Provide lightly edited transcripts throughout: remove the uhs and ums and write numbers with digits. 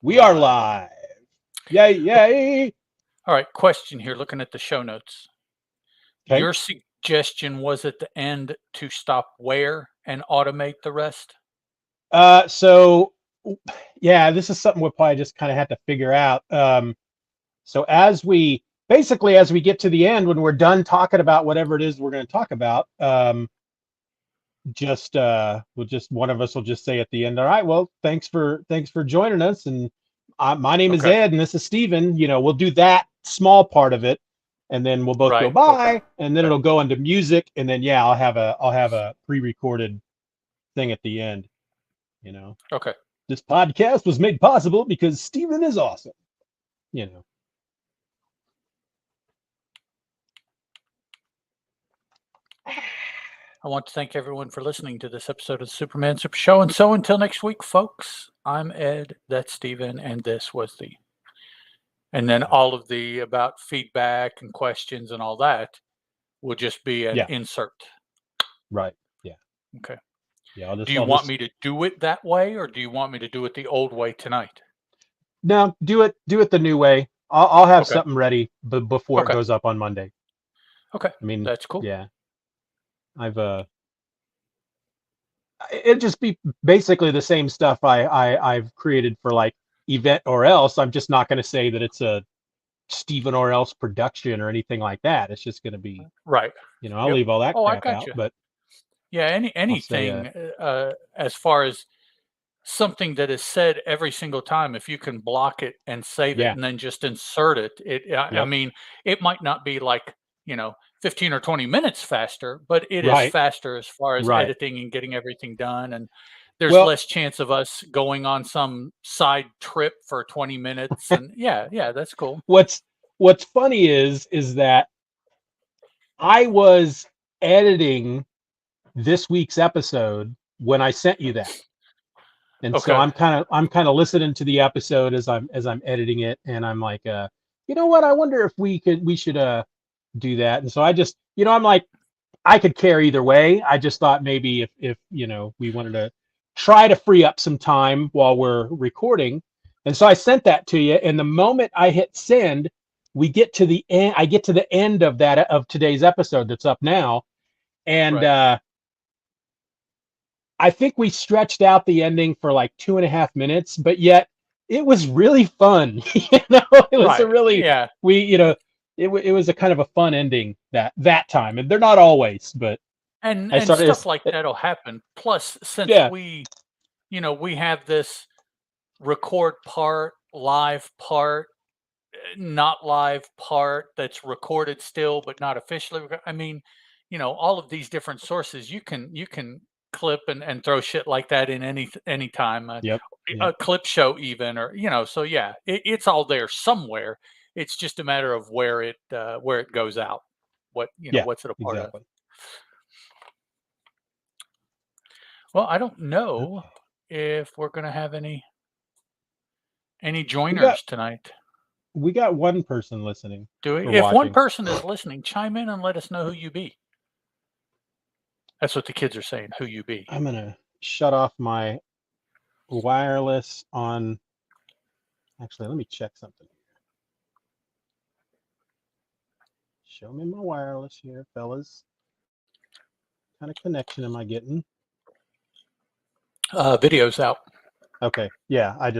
We are live. Yay, yay. All right, question here, looking at the show notes. Okay. Your suggestion was at the end to stop where and automate the rest? So yeah, this is something we'll probably just kind of have to figure out. So as we get to the end, when we're done talking about whatever it is we're going to talk about, one of us will just say at the end, all right, well, thanks for joining us. And my name is Okay. Ed and this is Steven. We'll do that small part of it. And then we'll both go Right, bye, okay. and then it'll go into music, and then I'll have a pre-recorded thing at the end. Okay. This podcast was made possible because Steven is awesome. I want to thank everyone for listening to this episode of the Superman Super Show. And so until next week, folks, I'm Ed, that's Steven, and this was the... And then all of the about feedback and questions and all that will just be an insert. Right. Yeah. Okay. Yeah. Do you want me to do it that way, or do you want me to do it the old way tonight? No, do it the new way. I'll have something ready before it goes up on Monday. Okay. I mean, that's cool. Yeah. It'd just be basically the same stuff I've created for like Event or Else. I'm just not going to say that it's a Steven or Else production or anything like that. It's just going to be right. I'll leave all that crap out. You. But yeah, anything as far as something that is said every single time, if you can block it and save it and then just insert it. I mean, it might not be like 15 or 20 minutes faster, but it is faster as far as editing and getting everything done. And there's less chance of us going on some side trip for 20 minutes. And yeah, that's cool. What's funny is that I was editing this week's episode when I sent you that. And so I'm kind of listening to the episode as I'm editing it, and I'm like, you know what? I wonder if we should do that. And so I just, I'm like, I could care either way. I just thought maybe if we wanted to try to free up some time while we're recording. And so I sent that to you, and the moment I hit send, we get to the end. I get to the end of today's episode that's up now, and I think we stretched out the ending for like 2.5 minutes, but yet it was really fun. It was a really it was a kind of a fun ending that time, and they're not always, but and stuff like that'll happen. Plus, since we have this record part, live part, not live part that's recorded still but not officially. I mean, all of these different sources you can clip and throw shit like that in any time. A clip show even, or so it's all there somewhere. It's just a matter of where it goes out. What's it a part of? Well, I don't know if we're going to have any joiners tonight. We got one person listening. Do we? If one person is listening, chime in and let us know who you be. That's what the kids are saying, who you be. I'm going to shut off my wireless on. Actually, let me check something. Show me my wireless here, fellas. What kind of connection am I getting? Video's out. Okay. Yeah, I had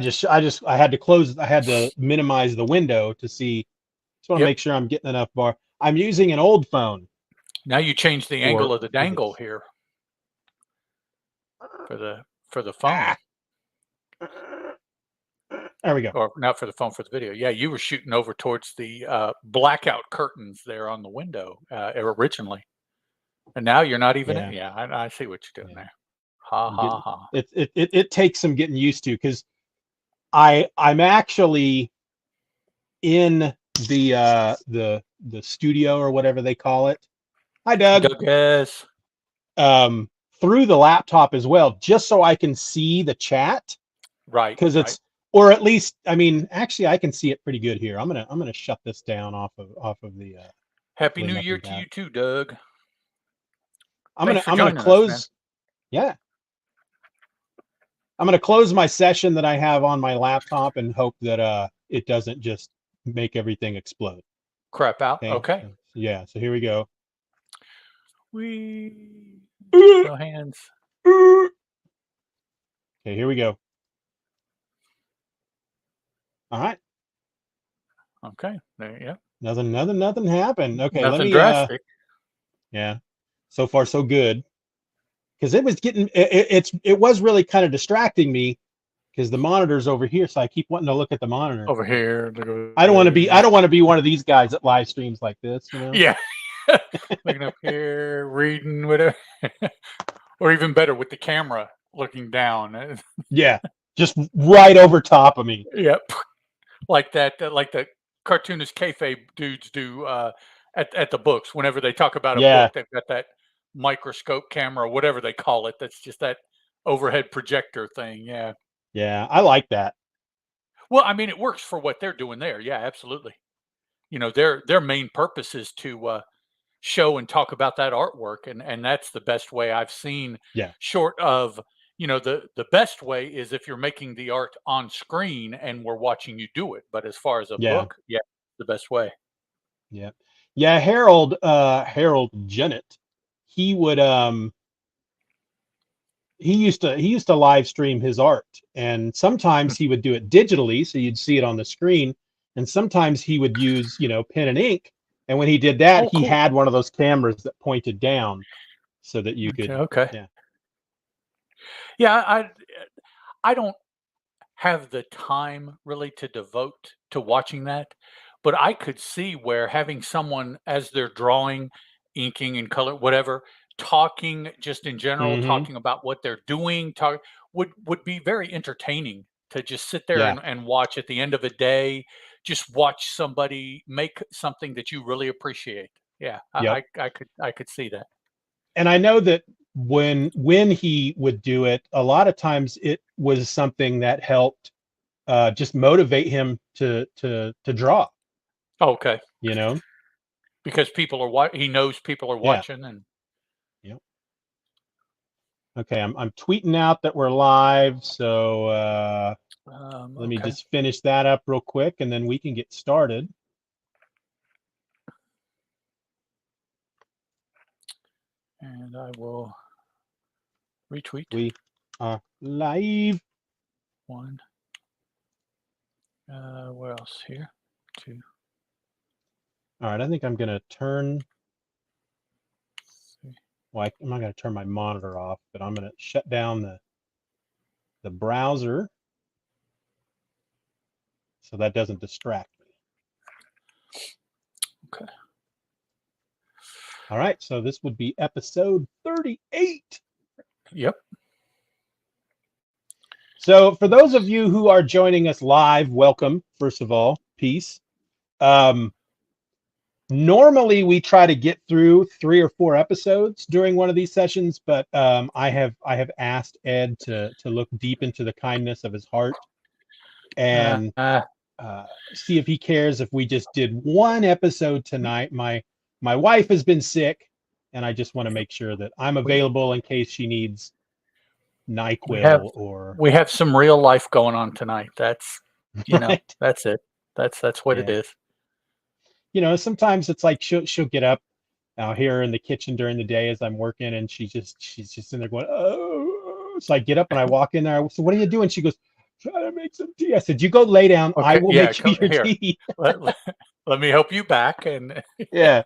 to close. I had to minimize the window to see. Just want to make sure I'm getting enough bar. I'm using an old phone. Now you change the angle of the dangle here for the phone. There we go. Or not for the phone, for the video. Yeah, you were shooting over towards the blackout curtains there on the window originally, and now you're not even. Yeah, I see what you're doing there. Ha. It takes some getting used to, because I'm actually in the studio or whatever they call it. Hi, Doug. Yes. Through the laptop as well, just so I can see the chat. Right. Because it's, or at least, I mean, actually, I can see it pretty good here. I'm gonna shut this down off of the. Happy New Year to you too, Doug. I'm gonna close. Yeah. I'm gonna close my session that I have on my laptop and hope that it doesn't just make everything explode. Crap out. Okay. Yeah. So here we go. No hands. Okay, here we go. All right. Okay. There. Yeah. Nothing happened. Okay, Nothing let me. drastic. Yeah. So far, so good. Because it was getting. It was really kind of distracting me because the monitor's over here, so I keep wanting to look at the monitor. Over here. I don't want to be. I don't want to be one of these guys that live streams like this. You know. Yeah. Looking up here, reading, whatever. Or even better, with the camera looking down. Yeah. Just right over top of me. Yep. Like that. Like the cartoonist kayfabe dudes do at the books. Whenever they talk about a book, they've got that microscope camera, or whatever they call it. That's just that overhead projector thing. Yeah. Yeah, I like that. Well, I mean, it works for what they're doing there. Yeah, absolutely. You know, their main purpose is to show and talk about that artwork, and that's the best way I've seen. Yeah. Short of, you know, the best way is if you're making the art on screen and we're watching you do it. But as far as a book, yeah, the best way. Yeah. Yeah, Harold Jennett, he would he used to live stream his art, and sometimes he would do it digitally, so you'd see it on the screen, and sometimes he would use, you know, pen and ink, and when he did that, he had one of those cameras that pointed down so that you could yeah, I don't have the time really to devote to watching that, but I could see where having someone as they're drawing, inking and color, whatever, talking just in general, talking about what they're doing, would be very entertaining to just sit there and watch at the end of a day. Just watch somebody make something that you really appreciate. Yeah, I could see that. And I know that when he would do it, a lot of times it was something that helped just motivate him to draw. Okay. You know, because people are he knows people are watching, and okay, I'm tweeting out that we're live, so let me just finish that up real quick, and then we can get started. And I will retweet. We are live. One. Where else here? Two. All right, I think I'm gonna turn. Well, I'm not gonna turn my monitor off, but I'm gonna shut down the browser so that doesn't distract me. Okay. All right, so this would be episode 38. Yep. So for those of you who are joining us live, welcome. First of all, peace. Normally we try to get through 3 or 4 episodes during one of these sessions, but I have asked Ed to look deep into the kindness of his heart and see if he cares if we just did one episode tonight. My wife has been sick, and I just want to make sure that I'm available in case she needs NyQuil we have some real life going on tonight. That's, you know, that's it. That's what it is. You know, sometimes it's like she'll get up out here in the kitchen during the day as I'm working, and she's just in there going, oh. So I get up and I walk in there. So what are you doing? She goes, trying to make some tea. I said, you go lay down. Okay, I will make you your tea. let me help you back. And yeah,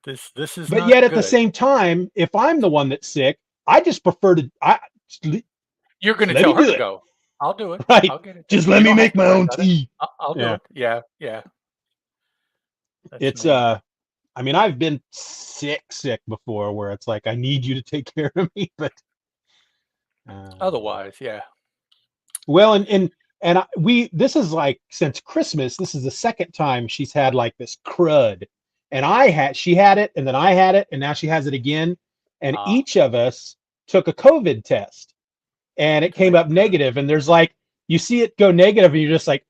this is. But not yet at good. the same time, if I'm the one that's sick, I just prefer to. You're going to tell her to go. I'll do it. Right. I'll get it. Just let me make my own tea. I'll do it. Yeah. It's I mean, I've been sick before, where it's like I need you to take care of me, but otherwise, yeah. Well, and this is like since Christmas. This is the second time she's had like this crud, and she had it, and then I had it, and now she has it again, and each of us took a COVID test, and it came up negative. And there's like, you see it go negative, and you're just like,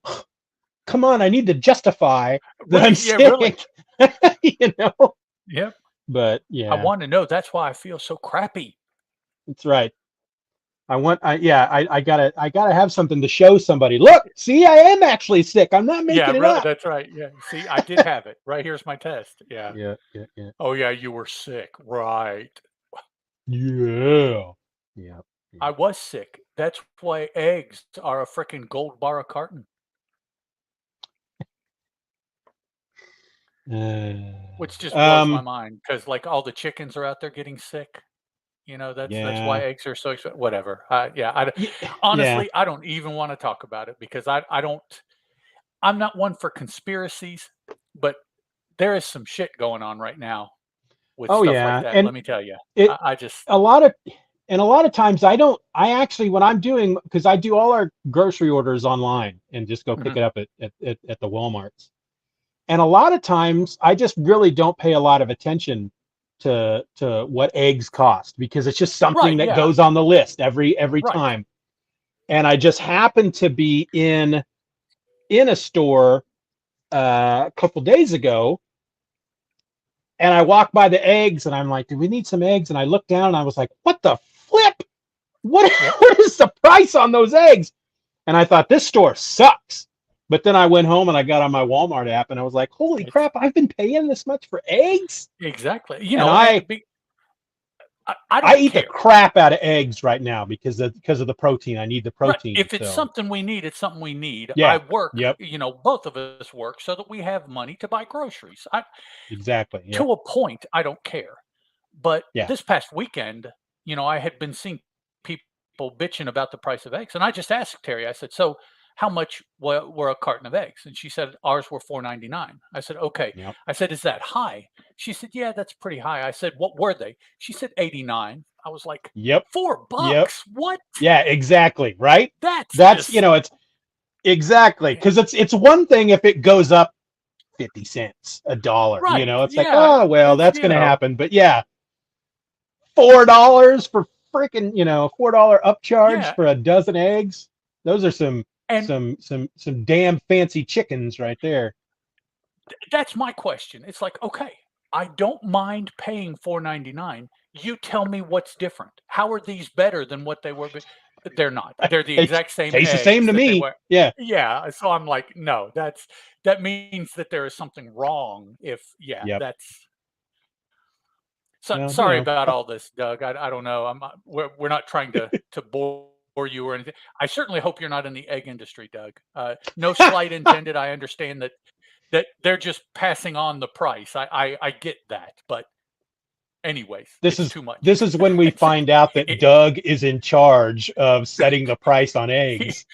come on, I need to justify that I'm sick. Really. You know? Yep. But yeah. I want to know. That's why I feel so crappy. That's right. I gotta have something to show somebody. Look, see, I am actually sick. I'm not making it really, up. that's right. Yeah. See, I did have it. Right here's my test. Yeah. Yeah. Oh yeah, you were sick. Right. Yeah. Yeah. I was sick. That's why eggs are a freaking gold bar a carton. Which just blows my mind because like all the chickens are out there getting sick. That's why eggs are so expensive. Whatever. Honestly, I don't even want to talk about it because I don't. I'm not one for conspiracies, but there is some shit going on right now with stuff like that. And let me tell you, it I just a lot of times I actually when I'm doing, because I do all our grocery orders online and just go pick it up at the Walmarts. And a lot of times I just really don't pay a lot of attention to what eggs cost, because it's just something that goes on the list every time. And I just happened to be in a store a couple days ago, and I walked by the eggs and I'm like, do we need some eggs? And I looked down and I was like, what the flip? What is the price on those eggs? And I thought, this store sucks. But then I went home and I got on my Walmart app and I was like, holy crap, I've been paying this much for eggs? Exactly. I eat the crap out of eggs right now because of the protein. I need the protein. If it's something we need, it's something we need. Yeah. I work, both of us work so that we have money to buy groceries. Exactly. Yep. To a point, I don't care. But this past weekend, I had been seeing people bitching about the price of eggs. And I just asked Terry, I said, so how much were a carton of eggs? And she said, ours were $4.99. I said, okay. Yep. I said, is that high? She said, yeah, that's pretty high. I said, what were they? She said, 89. I was like, yep. $4. Yep. What? Yeah, exactly. Right. That's just, it's exactly. Cause it's one thing if it goes up 50 cents, $1, right. It's like, oh, well, that's going to happen. But yeah, $4 for freaking, $4 upcharge for a dozen eggs. Those are some damn fancy chickens right there. That's my question. It's like, okay, I don't mind paying $4.99. You tell me what's different. How are these better than what they were? They're not. They're the exact same. Tastes the same to me. Yeah. Yeah. So I'm like, no, that means that there is something wrong. That's. So sorry about all this, Doug. I don't know. We're not trying to bore you or anything. I certainly hope you're not in the egg industry, Doug. No slight intended. I understand that they're just passing on the price. I get that, but anyways, this is too much. This is when we find out that Doug is in charge of setting the price on eggs.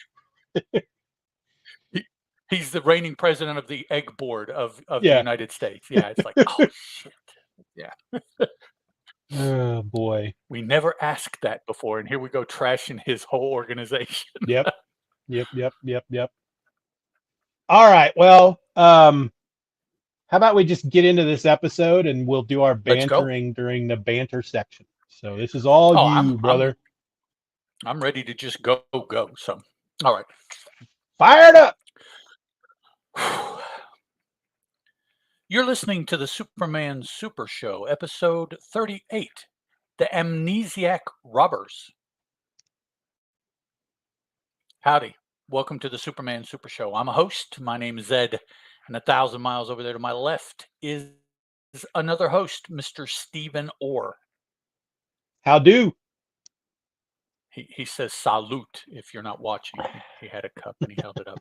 He's the reigning president of the egg board of the United States. Yeah, it's like, oh shit. Yeah. Oh boy. We never asked that before, and here we go trashing his whole organization. Yep. All right. Well, how about we just get into this episode and we'll do our bantering during the banter section. So this is all brother. I'm ready to just go. So, all right. Fired up. You're listening to the Superman Super Show, episode 38, The Amnesiac Robbers. Howdy. Welcome to the Superman Super Show. I'm a host. My name is Ed, and 1,000 miles over there to my left is another host, Mr. Steeven Orr. How do? He says salute if you're not watching. He had a cup and he held it up.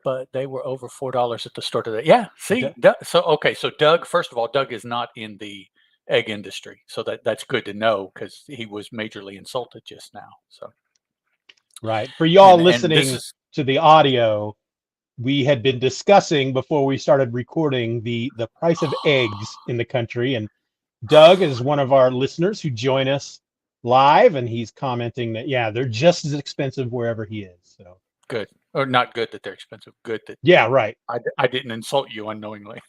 But they were over $4 at the store today. Yeah, see? So Doug, first of all, Doug is not in the egg industry. So that's good to know because he was majorly insulted just now. So right. For y'all listening to the audio, we had been discussing before we started recording the price of eggs in the country. And Doug is one of our listeners who join us live, and he's commenting that, they're just as expensive wherever he is. So good. Or not good that they're expensive. Good that right. I didn't insult you unknowingly.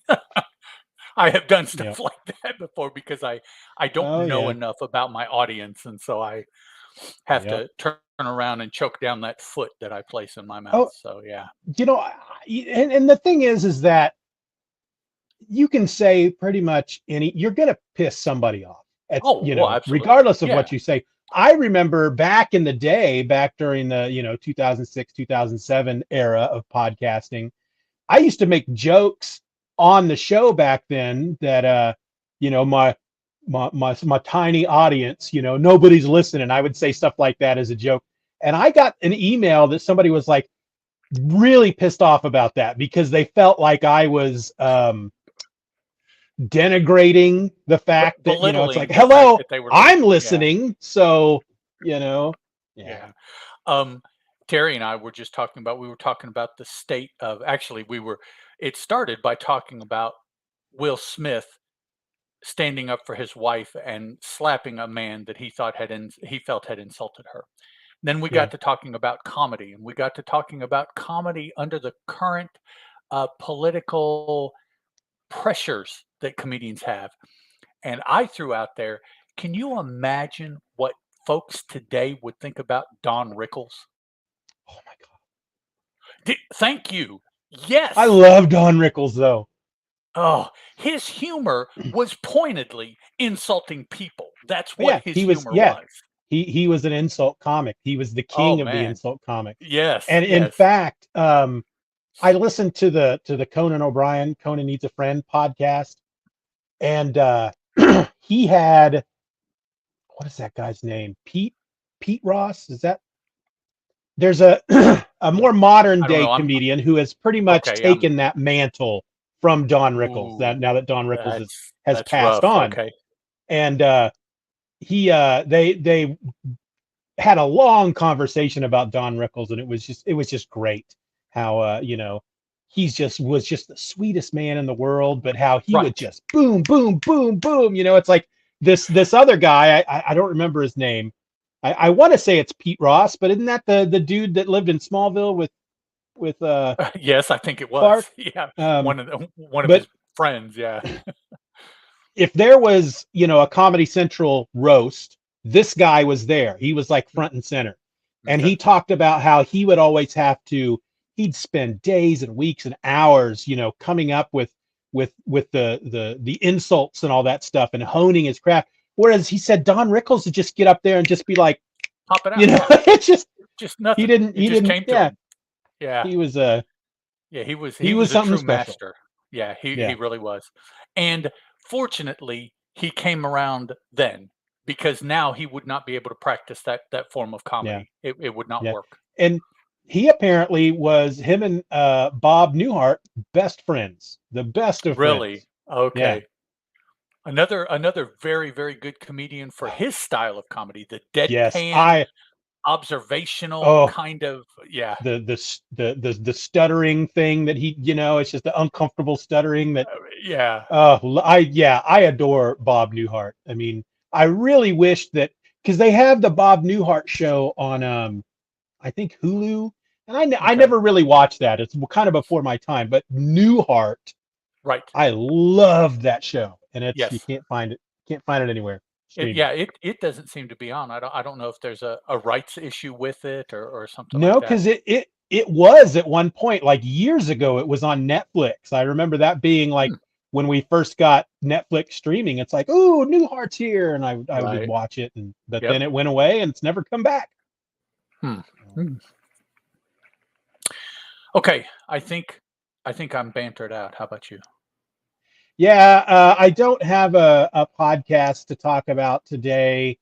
I have done stuff like that before because I don't know enough about my audience, and so I have to turn around and choke down that foot that I place in my mouth. So and the thing is that you can say pretty much you're gonna piss somebody off. Absolutely. Regardless of what you say. I remember back in the day, back during the 2006, 2007 era of podcasting, I used to make jokes on the show back then that my tiny audience, nobody's listening. I would say stuff like that as a joke. And I got an email that somebody was like really pissed off about that because they felt like I was denigrating the fact that, it's like, hello, I'm listening. Yeah. So, yeah. Terry and I were just talking about the state of, actually it started by talking about Will Smith standing up for his wife and slapping a man that he felt had insulted her. Then we got to talking about comedy, and we got to talking about comedy under the current political pressures that comedians have. And I threw out there, can you imagine what folks today would think about Don Rickles? Oh my God. Thank you. Yes. I love Don Rickles though. Oh, his humor was pointedly insulting people. That's what his humor was. He was an insult comic. He was the king of the insult comic. Yes. And in fact, I listened to the Conan O'Brien, Conan Needs a Friend podcast. And he had, what is that guy's name? Pete Ross? Is that? There's a more modern day comedian who has pretty much taken that mantle from Don Rickles. Now that Don Rickles has passed on. Okay. And they had a long conversation about Don Rickles, and it was just great how he was just the sweetest man in the world, but how he would just boom, boom, boom, boom. It's like this other guy, I don't remember his name. I want to say it's Pete Ross, but isn't that the dude that lived in Smallville with yes, I think it was. Clark? Yeah. One of his friends, yeah. If there was, a Comedy Central roast, this guy was there. He was like front and center. And he talked about how he would always he'd spend days and weeks and hours, coming up with the insults and all that stuff and honing his craft. Whereas he said Don Rickles would just get up there and just be like, pop it out. It's just nothing. He didn't. Came to him. Yeah. He was he was a true master. Yeah, he really was. And fortunately, he came around then, because now he would not be able to practice that form of comedy. Yeah. It would not work. And he apparently was, him and Bob Newhart, best friends, the best of friends. Really? Okay. Yeah. Another very, very good comedian for his style of comedy, the deadpan, observational kind of, the stuttering thing that he, it's just the uncomfortable stuttering that I adore Bob Newhart. I mean, I really wish that, because they have the Bob Newhart show on I think Hulu, and I never really watched that. It's kind of before my time, but Newhart, right? I love that show, and it's you can't find it anywhere. It doesn't seem to be on. I don't know if there's a rights issue with it or something. No, like that. because it was at one point, like years ago, it was on Netflix. I remember that being like when we first got Netflix streaming. It's like, ooh, Newhart's here, and I would watch it, but then it went away and it's never come back. Okay, I think I'm bantered out. How about you? Yeah, I don't have a podcast to talk about today.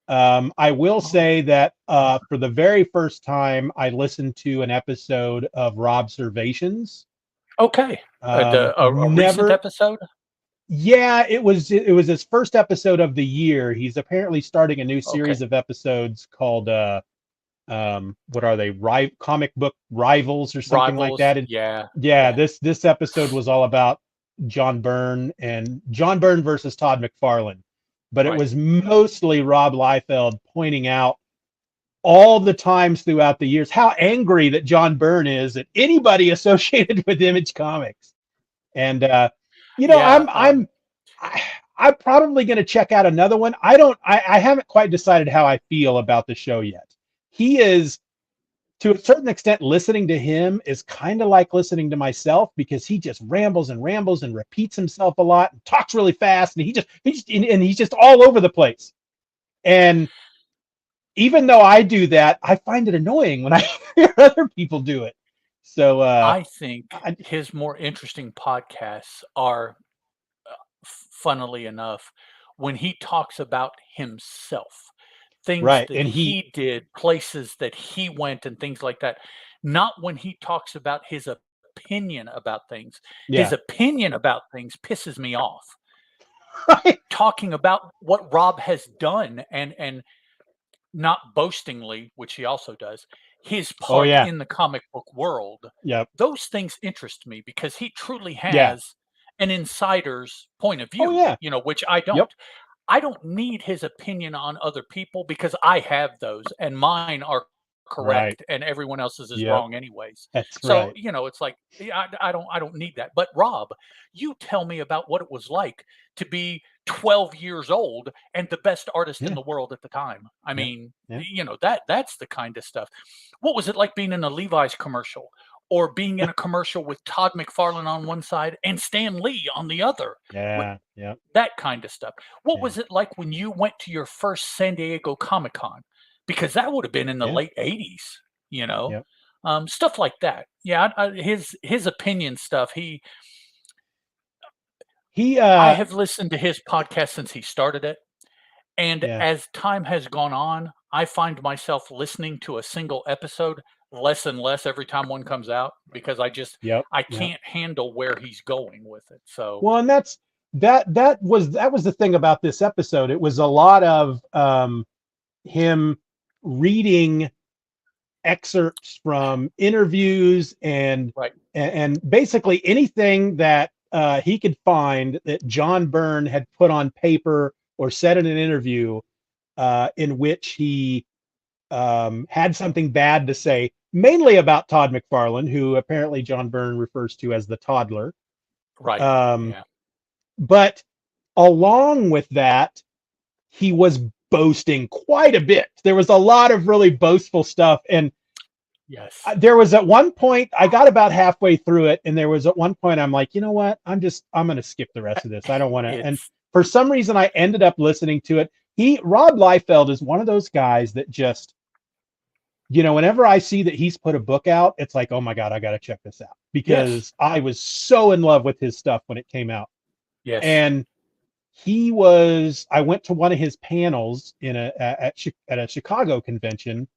I will say that for the very first time, I listened to an episode of Robservations. Okay, a recent episode. Yeah, it was his first episode of the year. He's apparently starting a new series of episodes called what are they? Comic book rivals or something like that. And this episode was all about John Byrne versus Todd McFarlane, but it was mostly Rob Liefeld pointing out all the times throughout the years how angry that John Byrne is at anybody associated with Image Comics. And I'm probably going to check out another one. I haven't quite decided how I feel about the show yet. He is, to a certain extent, listening to him is kind of like listening to myself, because he just rambles and rambles and repeats himself a lot and talks really fast, and he's just all over the place. And even though I do that, I find it annoying when I hear other people do it. So I think his more interesting podcasts are, funnily enough, when he talks about himself, things right, that and he did, places that he went, and things like that. Not when he talks about his opinion about things. His yeah, opinion about things pisses me off. right, Talking about what Rob has done, and not boastingly, which he also does, his oh part yeah, in the comic book world. yep, Those things interest me because he truly yeah, has an insider's point of oh view, yeah, which I don't. yep, I don't need his opinion on other people because I have those and mine are right, correct and everyone else's is yep, wrong anyways. that's So, right, it's like, yeah, I don't need that. But Rob, you tell me about what it was like to be 12 years old and the best artist in yeah, the world at the time. I yeah, mean, yeah, that's the kind of stuff. What was it like being in a Levi's commercial or being in a commercial with Todd McFarlane on one side and Stan Lee on the other? yeah, yeah, That kind of stuff. What yeah, was it like when you went to your first San Diego Comic Con? Because that would have been in the yeah, late '80s, yep. stuff like that. Yeah, his opinion stuff. He I have listened to his podcast since he started it, and yeah, as time has gone on, I find myself listening to a single episode less and less every time one comes out because yep, I yep. can't handle where he's going with it. So Well, and that was the thing about this episode. It was a lot of him reading excerpts from interviews and right, and basically anything that he could find that John Byrne had put on paper or said in an interview in which he had something bad to say, mainly about Todd McFarlane, who apparently John Byrne refers to as the toddler. right, Um, yeah, but along with that, he was boasting quite a bit. There was a lot of really boastful stuff. And yes, there was at one point, I got about halfway through it, and there was at one point, I'm like, you know what? I'm going to skip the rest of this. I don't want to. And it's for some reason, I ended up listening to it. Rob Liefeld is one of those guys that just, whenever I see that he's put a book out, it's like, oh my God, I got to check this out yes, because I was so in love with his stuff when it came out. yes, And I went to one of his panels at a Chicago convention,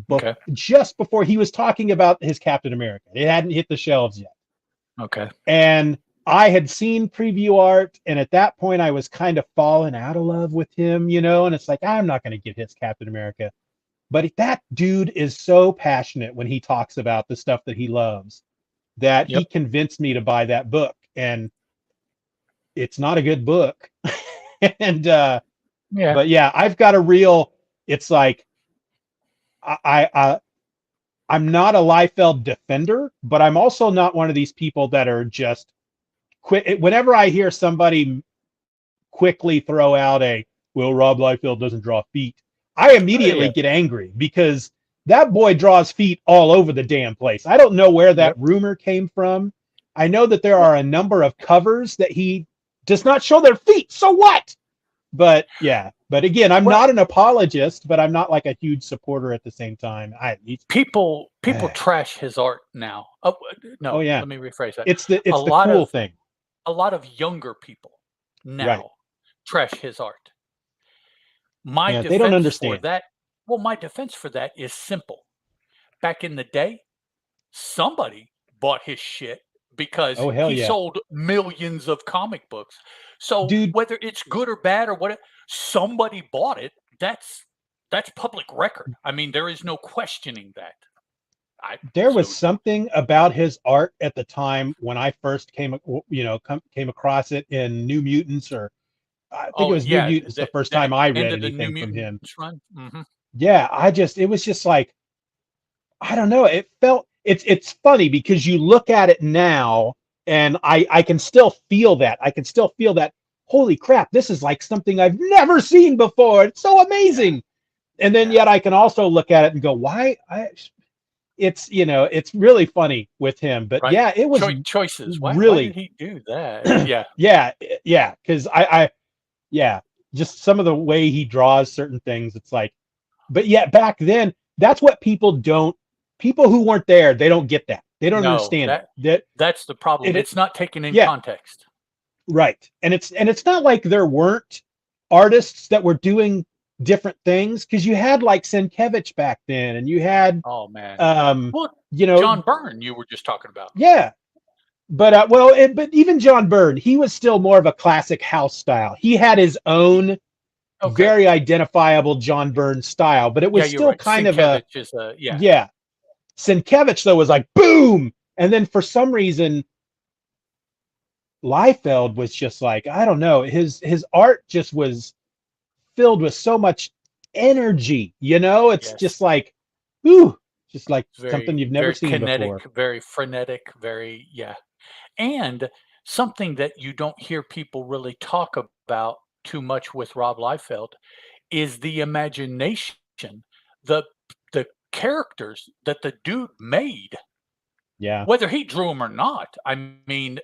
but okay, just before he was talking about his Captain America. It hadn't hit the shelves yet. okay, And I had seen preview art, and at that point I was kind of falling out of love with him, and it's like, I'm not going to get his Captain America. But that dude is so passionate when he talks about the stuff that he loves that he yep, convinced me to buy that book. And it's not a good book. and yeah, but yeah, I've got a real, it's like I I'm not a Liefeld defender, but I'm also not one of these people that are just quit. Whenever I hear somebody quickly throw out well, Rob Liefeld doesn't draw feet, I immediately yeah, get angry because that boy draws feet all over the damn place. I don't know where that yep. rumor came from. I know that there Well, are a number of covers that he does not show their feet. So what? But yeah, but again, I'm well, not an apologist, but I'm not like a huge supporter at the same time. people trash his art now. Oh, Oh no, yeah, let me rephrase that. it's the A it's the lot cool of thing, a lot of younger people right? now trash his art. My Yeah, they don't defense for understand. that, my defense for that is simple. Back in the day, somebody bought his shit because Oh hell he yeah, sold millions of comic books. So dude. whether it's good or bad or whatever, somebody bought it. That's public record. I mean, there is no questioning that. There was So something about his art at the time when I first came across it in New Mutants, or I think it oh was New yeah, Mutants the first that time I end read of the New anything from him. Mutants run. Yeah, it was just like, I don't know. It's funny because you look at it now and I can still feel that. I can still feel that, holy crap, this is like something I've never seen before. It's so Yeah, amazing. And then yeah. yet I can also look at it and go, why? It's really funny with him. But Right. yeah, it was Choices. Why did really, he do that? Yeah. yeah, because yeah, just some of the way he draws certain things, it's like, but yet back then, that's what people who weren't there, they don't get that. They don't understand that's the problem. It's not taken in context. Right. And it's not like there weren't artists that were doing different things, because you had like Sienkiewicz back then, and you had John Byrne you were just talking about. Yeah. But but even John Byrne, he was still more of a classic house style. He had his own very identifiable John Byrne style, but it was still kind of Sienkiewicz though was like boom, and then for some reason Liefeld was just like, I don't know, his art just was filled with so much energy, it's just like, just like something you've never seen kinetic, before. Very frenetic, and something that you don't hear people really talk about too much with Rob Liefeld is the imagination, the characters that the dude made. Yeah. Whether he drew them or not. I mean,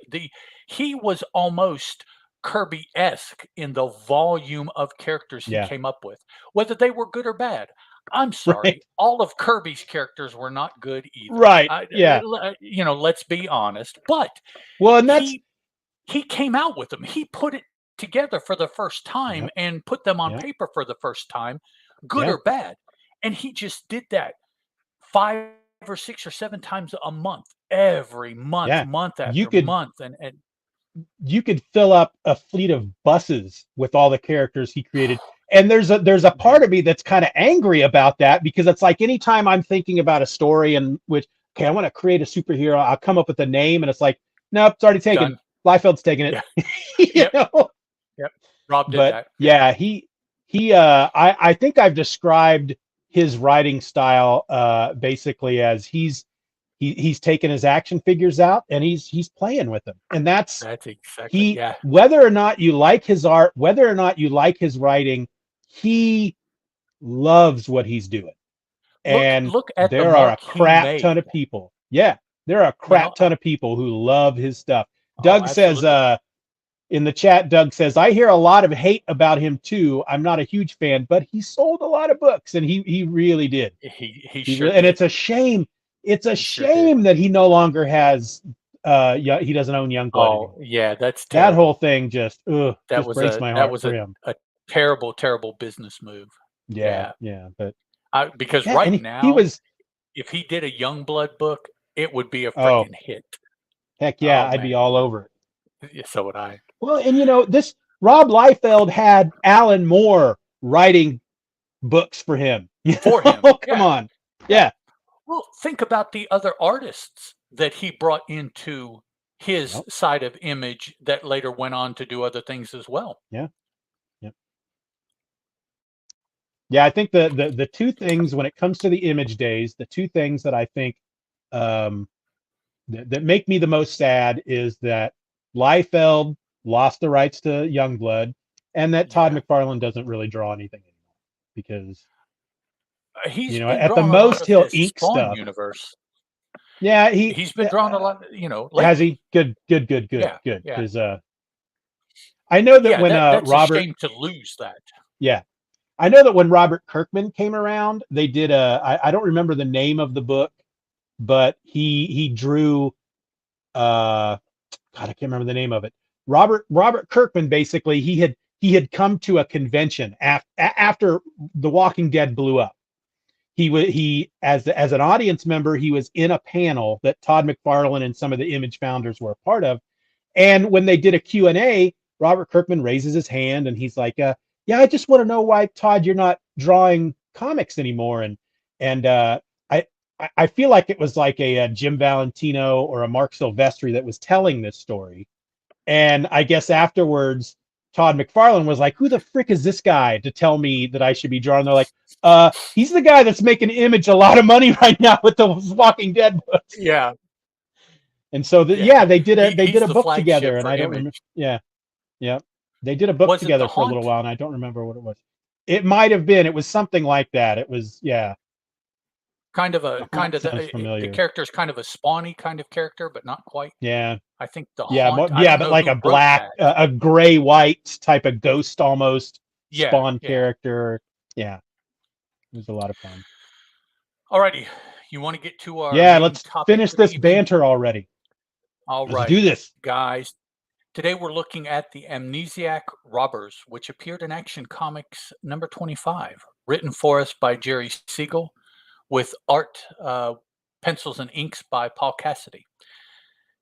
he was almost Kirby-esque in the volume of characters he came up with, whether they were good or bad. I'm sorry, all of Kirby's characters were not good either. Right. Let's be honest. But he came out with them. He put it together for the first time and put them on paper for the first time, good or bad. And he just did that 5 or 6 or 7 times a month, every month, month after month. And you could fill up a fleet of buses with all the characters he created. And there's a part of me that's kind of angry about that, because it's like anytime I'm thinking about a story in which, I want to create a superhero, I'll come up with a name, and it's like, nope, it's already taken. Done. Liefeld's taking it. Yep. Rob did that. I think I've described his writing style basically as he's taken his action figures out and he's playing with them, and that's exactly whether or not you like his art, whether or not you like his writing, he loves what he's doing. And look at there are a crap ton of people. Yeah, there are a crap ton of people who love his stuff. Doug says in the chat, Doug says, I hear a lot of hate about him too. I'm not a huge fan, but he sold a lot of books, and he really did. He sure did. And did. It's a shame. It's a shame that he no longer has he doesn't own Youngblood anymore. Yeah, that's terrible. That whole thing just breaks my heart. That was for him. A terrible, terrible business move. Yeah, but because right now, if he did a Youngblood book, it would be a freaking hit. Heck yeah, I'd be all over it. Yeah, so would I. Well, and this Rob Liefeld had Alan Moore writing books for him. For him. Come on. Yeah. Well, think about the other artists that he brought into his side of Image that later went on to do other things as well. Yeah. I think the two things when it comes to the Image days, the two things that I think that make me the most sad is that Liefeld lost the rights to Youngblood, and that Todd McFarlane doesn't really draw anything anymore, because he's at the most he'll ink stuff. Universe. Yeah, he's been drawing a lot. Lately. Has he? Good. Yeah. Because I know that when that's Robert, a shame to lose that. Yeah, I know that when Robert Kirkman came around, they did I don't remember the name of the book, but he drew God, I can't remember the name of it. Robert Kirkman, basically he had come to a convention after The Walking Dead blew up. He as an audience member, he was in a panel that Todd McFarlane and some of the Image founders were a part of. And when they did a Q&A, Robert Kirkman raises his hand and he's like, I just want to know why, Todd, you're not drawing comics anymore. And I feel like it was like a Jim Valentino or a Mark Silvestri that was telling this story. And I guess afterwards, Todd McFarlane was like, who the frick is this guy to tell me that I should be drawing? They're like, he's the guy that's making Image a lot of money right now with the Walking Dead books. Yeah. And so they did a book together, and I don't remember. Yeah. They did a book together for a little while, and I don't remember what it was. It might have been. It was something like that. It was, the character's kind of a Spawny kind of character, but not quite. Yeah. I think the but like a black, a gray white type of ghost almost Spawn character. Yeah. was a lot of fun. Alrighty, you want to get to our Yeah, main let's topic finish for the this evening? banter already. All Let's right, do this, guys. Today we're looking at the Amnesiac Robbers, which appeared in Action Comics number 25, written for us by Jerry Siegel, with art, pencils, and inks by Paul Cassidy.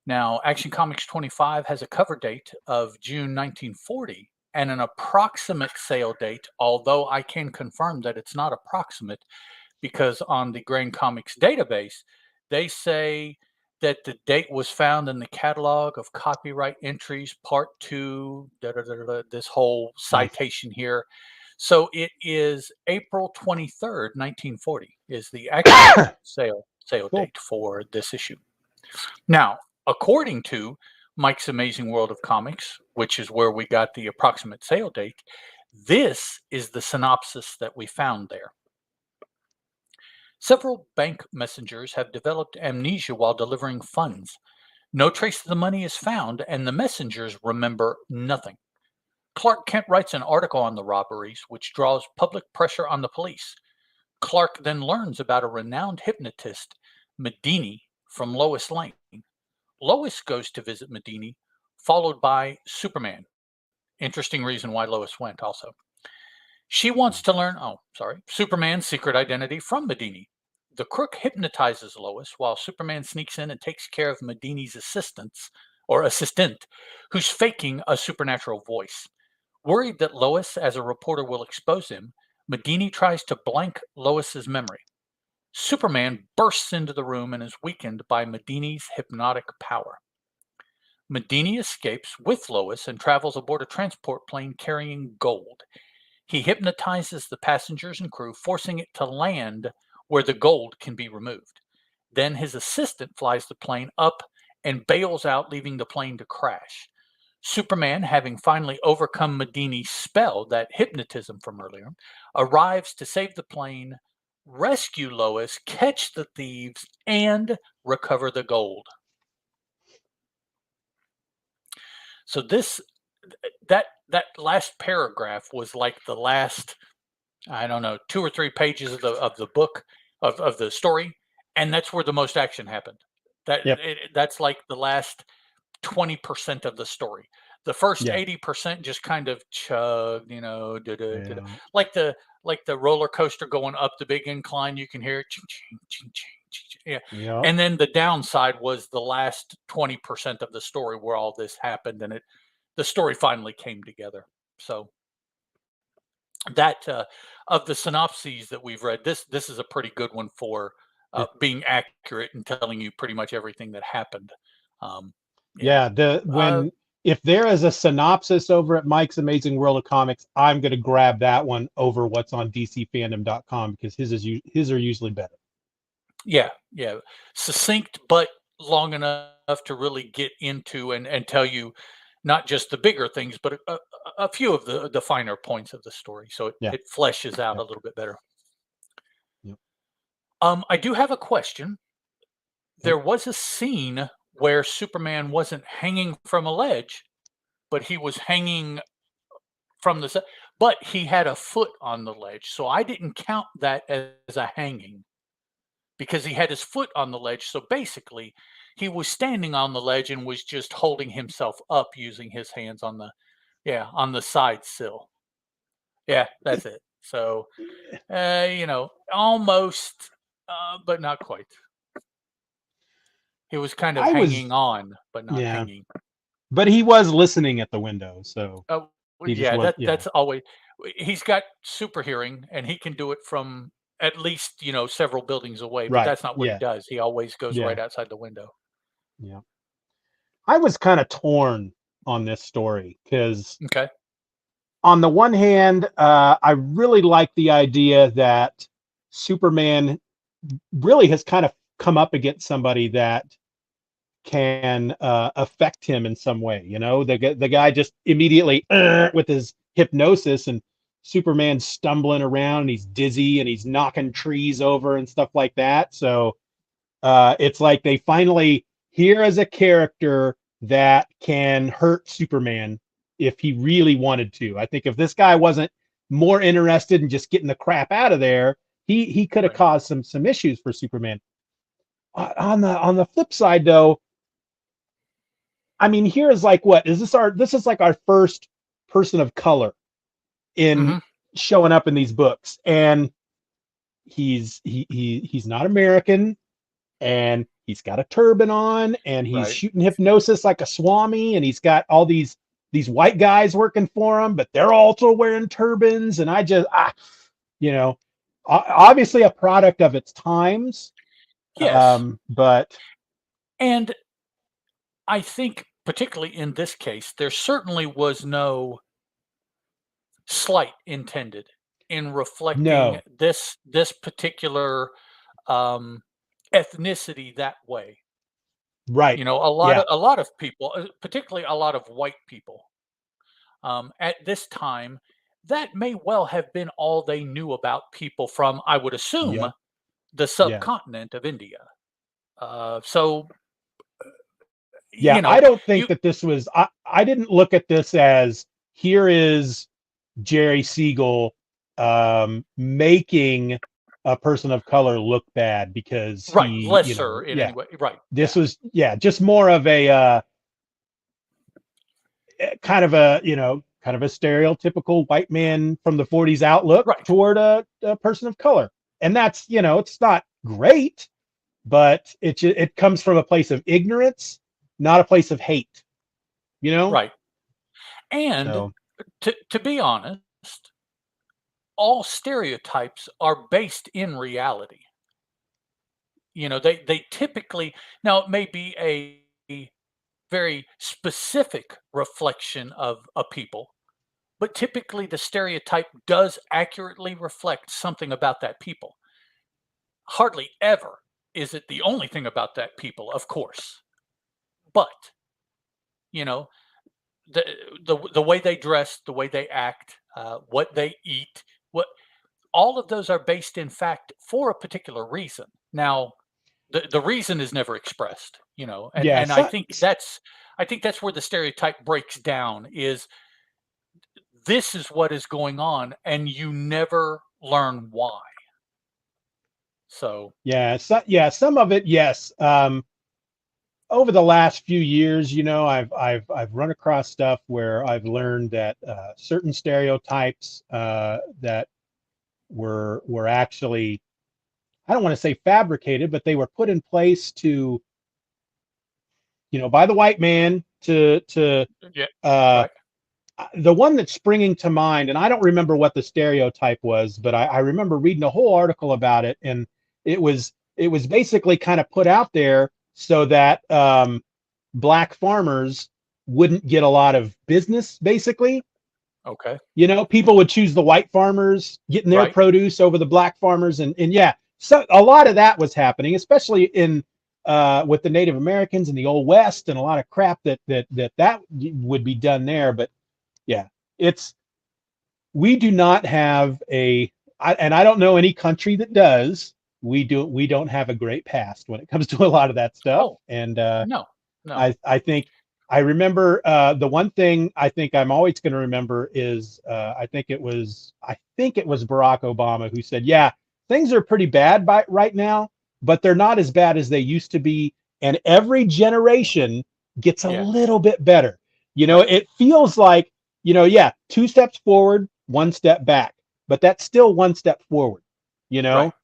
Now, Action Comics 25 has a cover date of June 1940 and an approximate sale date, although I can confirm that it's not approximate because on the Grain Comics database, they say that the date was found in the catalog of copyright entries, part 2, this whole citation here. So it is April 23rd, 1940 is the actual sale date for this issue. Now, according to Mike's Amazing World of Comics, which is where we got the approximate sale date, this is the synopsis that we found there. Several bank messengers have developed amnesia while delivering funds. No trace of the money is found, and the messengers remember nothing. Clark Kent writes an article on the robberies, which draws public pressure on the police. Clark then learns about a renowned hypnotist, Medini, from Lois Lane. Lois goes to visit Medini, followed by Superman. Interesting reason why Lois went also. She wants to learn, Superman's secret identity from Medini. The crook hypnotizes Lois while Superman sneaks in and takes care of Medini's assistant, who's faking a supernatural voice. Worried that Lois, as a reporter, will expose him, Medini tries to blank Lois's memory. Superman bursts into the room and is weakened by Medini's hypnotic power. Medini escapes with Lois and travels aboard a transport plane carrying gold. He hypnotizes the passengers and crew, forcing it to land where the gold can be removed. Then his assistant flies the plane up and bails out, leaving the plane to crash. Superman, having finally overcome Medini's spell, that hypnotism from earlier, arrives to save the plane, rescue Lois, catch the thieves, and recover the gold. So that last paragraph was like the last, I don't know, 2 or 3 pages of the book of the story, and that's where the most action happened. That's like the last 20% of the story. The first 80% just kind of chugged, like the roller coaster going up the big incline. You can hear it, ching, ching, ching, ching, yeah. And then the downside was the last 20% of the story where all this happened, and the story finally came together. So that of the synopses that we've read, this is a pretty good one for being accurate and telling you pretty much everything that happened. If there is a synopsis over at Mike's Amazing World of Comics, I'm going to grab that one over what's on DCFandom.com because his are usually better. Yeah, succinct but long enough to really get into and tell you not just the bigger things, but a few of the finer points of the story. So it fleshes out a little bit better. Yep. I do have a question. There was a scene where Superman wasn't hanging from a ledge, but he was hanging from the side, but he had a foot on the ledge. So I didn't count that as a hanging because he had his foot on the ledge. So basically, he was standing on the ledge and was just holding himself up using his hands on the side sill. Yeah, that's it. So, almost, but not quite. He was kind of hanging on, but not hanging. But he was listening at the window, so that's always. He's got super hearing, and he can do it from at least several buildings away. But that's not what he does. He always goes right outside the window. Yeah, I was kind of torn on this story because, on the one hand, I really like the idea that Superman really has kind of come up against somebody that can affect him in some way. The guy just immediately with his hypnosis, and Superman stumbling around, and he's dizzy and he's knocking trees over and stuff like that. So it's like they finally, here is a character that can hurt Superman if he really wanted to. I think if this guy wasn't more interested in just getting the crap out of there, he could have caused some issues for Superman. On the flip side, though, I mean, here is like, what is this? This is like our first person of color in showing up in these books, and he's not American, and he's got a turban on, and he's shooting hypnosis like a swami, and he's got all these white guys working for him, but they're also wearing turbans, and obviously a product of its times. Yes. But and I think particularly in this case, there certainly was no slight intended in reflecting this particular ethnicity that way. Right. A lot of people, particularly a lot of white people, at this time, that may well have been all they knew about people from, I would assume, the subcontinent of India. I don't think that this was. I didn't look at this as, here is Jerry Siegel making a person of color look bad because lesser in any way. This was just more of a kind of a stereotypical white man from the 40s outlook toward a person of color. And that's, it's not great, but it comes from a place of ignorance, not a place of hate, Right. And to be honest, all stereotypes are based in reality. They typically, now it may be a very specific reflection of a people, but typically the stereotype does accurately reflect something about that people. Hardly ever is it the only thing about that people, of course, but the way they dress, the way they act, what they eat, all of those are based in fact for a particular reason. Now, the reason is never expressed, and I think that's where the stereotype breaks down. Is this is what is going on, and you never learn why. So some of it, yes. Over the last few years, I've run across stuff where I've learned that certain stereotypes that were actually, I don't want to say fabricated, but they were put in place to, by the white man to the one that's springing to mind, and I don't remember what the stereotype was, but I remember reading a whole article about it, and it was basically kind of put out there so that black farmers wouldn't get a lot of business, basically. Okay. People would choose the white farmers getting their produce over the black farmers, and so a lot of that was happening, especially in with the Native Americans in the Old West, and a lot of crap that would be done there. But we do not have and I don't know any country that does. We don't have a great past when it comes to a lot of that stuff. No. I think I remember the one thing I think I'm always going to remember is I think it was Barack Obama who said, things are pretty bad right now, but they're not as bad as they used to be, and every generation gets a little bit better. It feels like 2 steps forward, 1 step back, but that's still 1 step forward.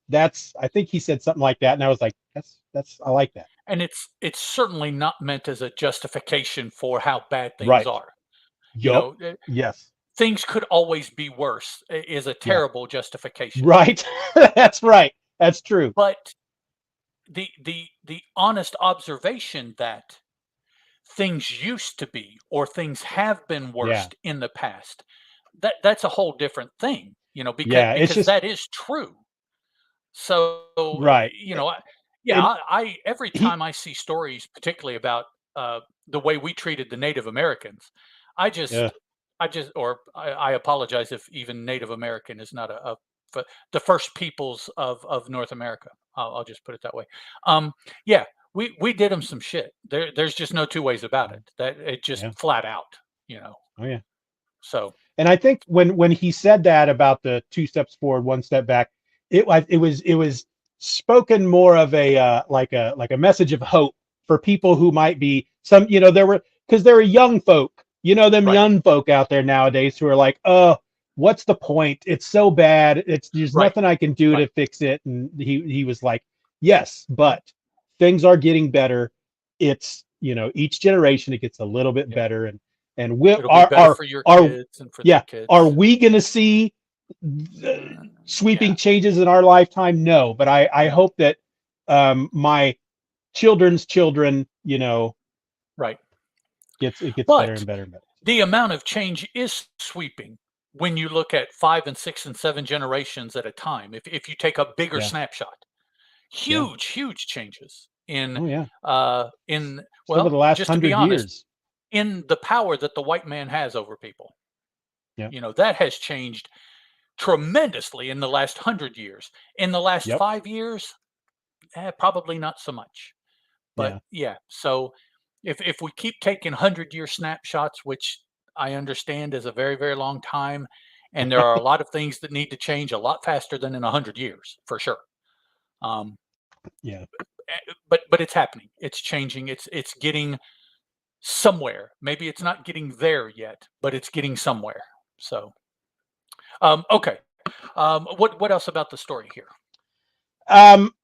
That's, I think he said something like that, and I was like, I like that. And it's certainly not meant as a justification for how bad things are. Yes. Things could always be worse is a terrible justification. Right. That's right. That's true. But the honest observation that things used to be, or things have been worse in the past, that's a whole different thing, because that is true. So, I every time I see stories, particularly about the way we treated the Native Americans, I apologize if even Native American is not the first peoples of North America. I'll just put it that way. We did them some shit. There's just no two ways about it. That it just flat out, Oh yeah. So, and I think when he said that about the 2 steps forward, 1 step back, it was spoken more of a like a message of hope for people who might be some, because there were young folk, them Right. young folk out there nowadays who are like, oh, what's the point? It's so bad. There's Right. nothing I can do to fix it. And he was like, yes, but things are getting better. It's, each generation it gets a little bit better, and we It'll be better for your kids and for their kids. are we going to see sweeping changes in our lifetime? No, but I hope that my children's children, right, gets better and better and better. The amount of change is sweeping when you look at 5 and 6 and 7 generations at a time. If you take a bigger snapshot, huge changes in over the last just 100 to be honest, years, in the power that the white man has over people. Yeah. That has changed tremendously in the last 100 years. In the last 5 years, probably not so much. But so if we keep taking 100-year snapshots, which I understand is a very, very long time, and there are a lot of things that need to change a lot faster than in 100 years, for sure. But it's happening. It's changing. It's getting somewhere. Maybe it's not getting there yet, but it's getting somewhere. So, okay. What else about the story here?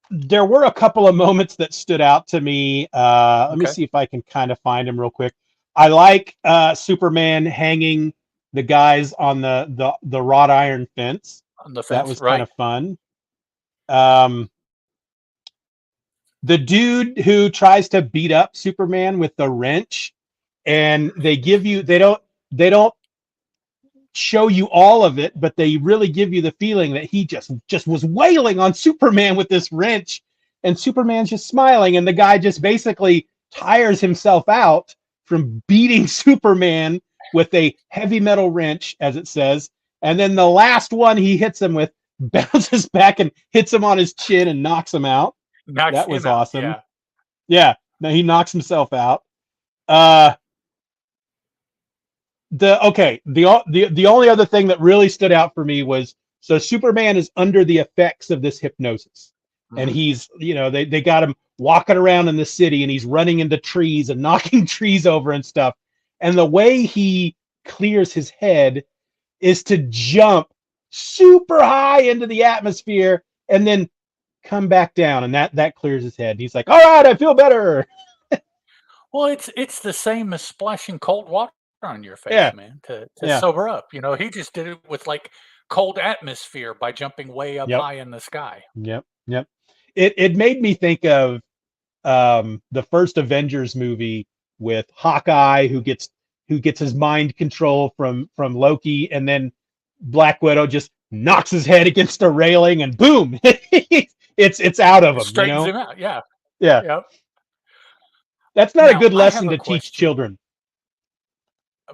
There were a couple of moments that stood out to me. Let me see if I can kind of find them real quick. I like Superman hanging the guys on the wrought iron fence. On the fence, that was kind of fun. The dude who tries to beat up Superman with the wrench, and they don't show you all of it, but they really give you the feeling that he just was wailing on Superman with this wrench, and Superman's just smiling, and the guy just basically tires himself out from beating Superman with a heavy metal wrench, as it says, and then the last one he hits him with bounces back and hits him on his chin and knocks him out. That was awesome. Yeah. No, he knocks himself out. The only other thing that really stood out for me was, so Superman is under the effects of this hypnosis, and he's, they got him walking around in the city, and he's running into trees and knocking trees over and stuff. And the way he clears his head is to jump super high into the atmosphere and then come back down, and that clears his head. He's like, all right, I feel better. Well, it's the same as splashing cold water on your face, man, to sober up. He just did it with like cold atmosphere by jumping way up high in the sky. Yep. It made me think of the first Avengers movie with Hawkeye, who gets his mind control from Loki, and then Black Widow just knocks his head against a railing, and boom, it's out of him. Straightens him out. Yeah. Yep. That's not a good lesson to teach children.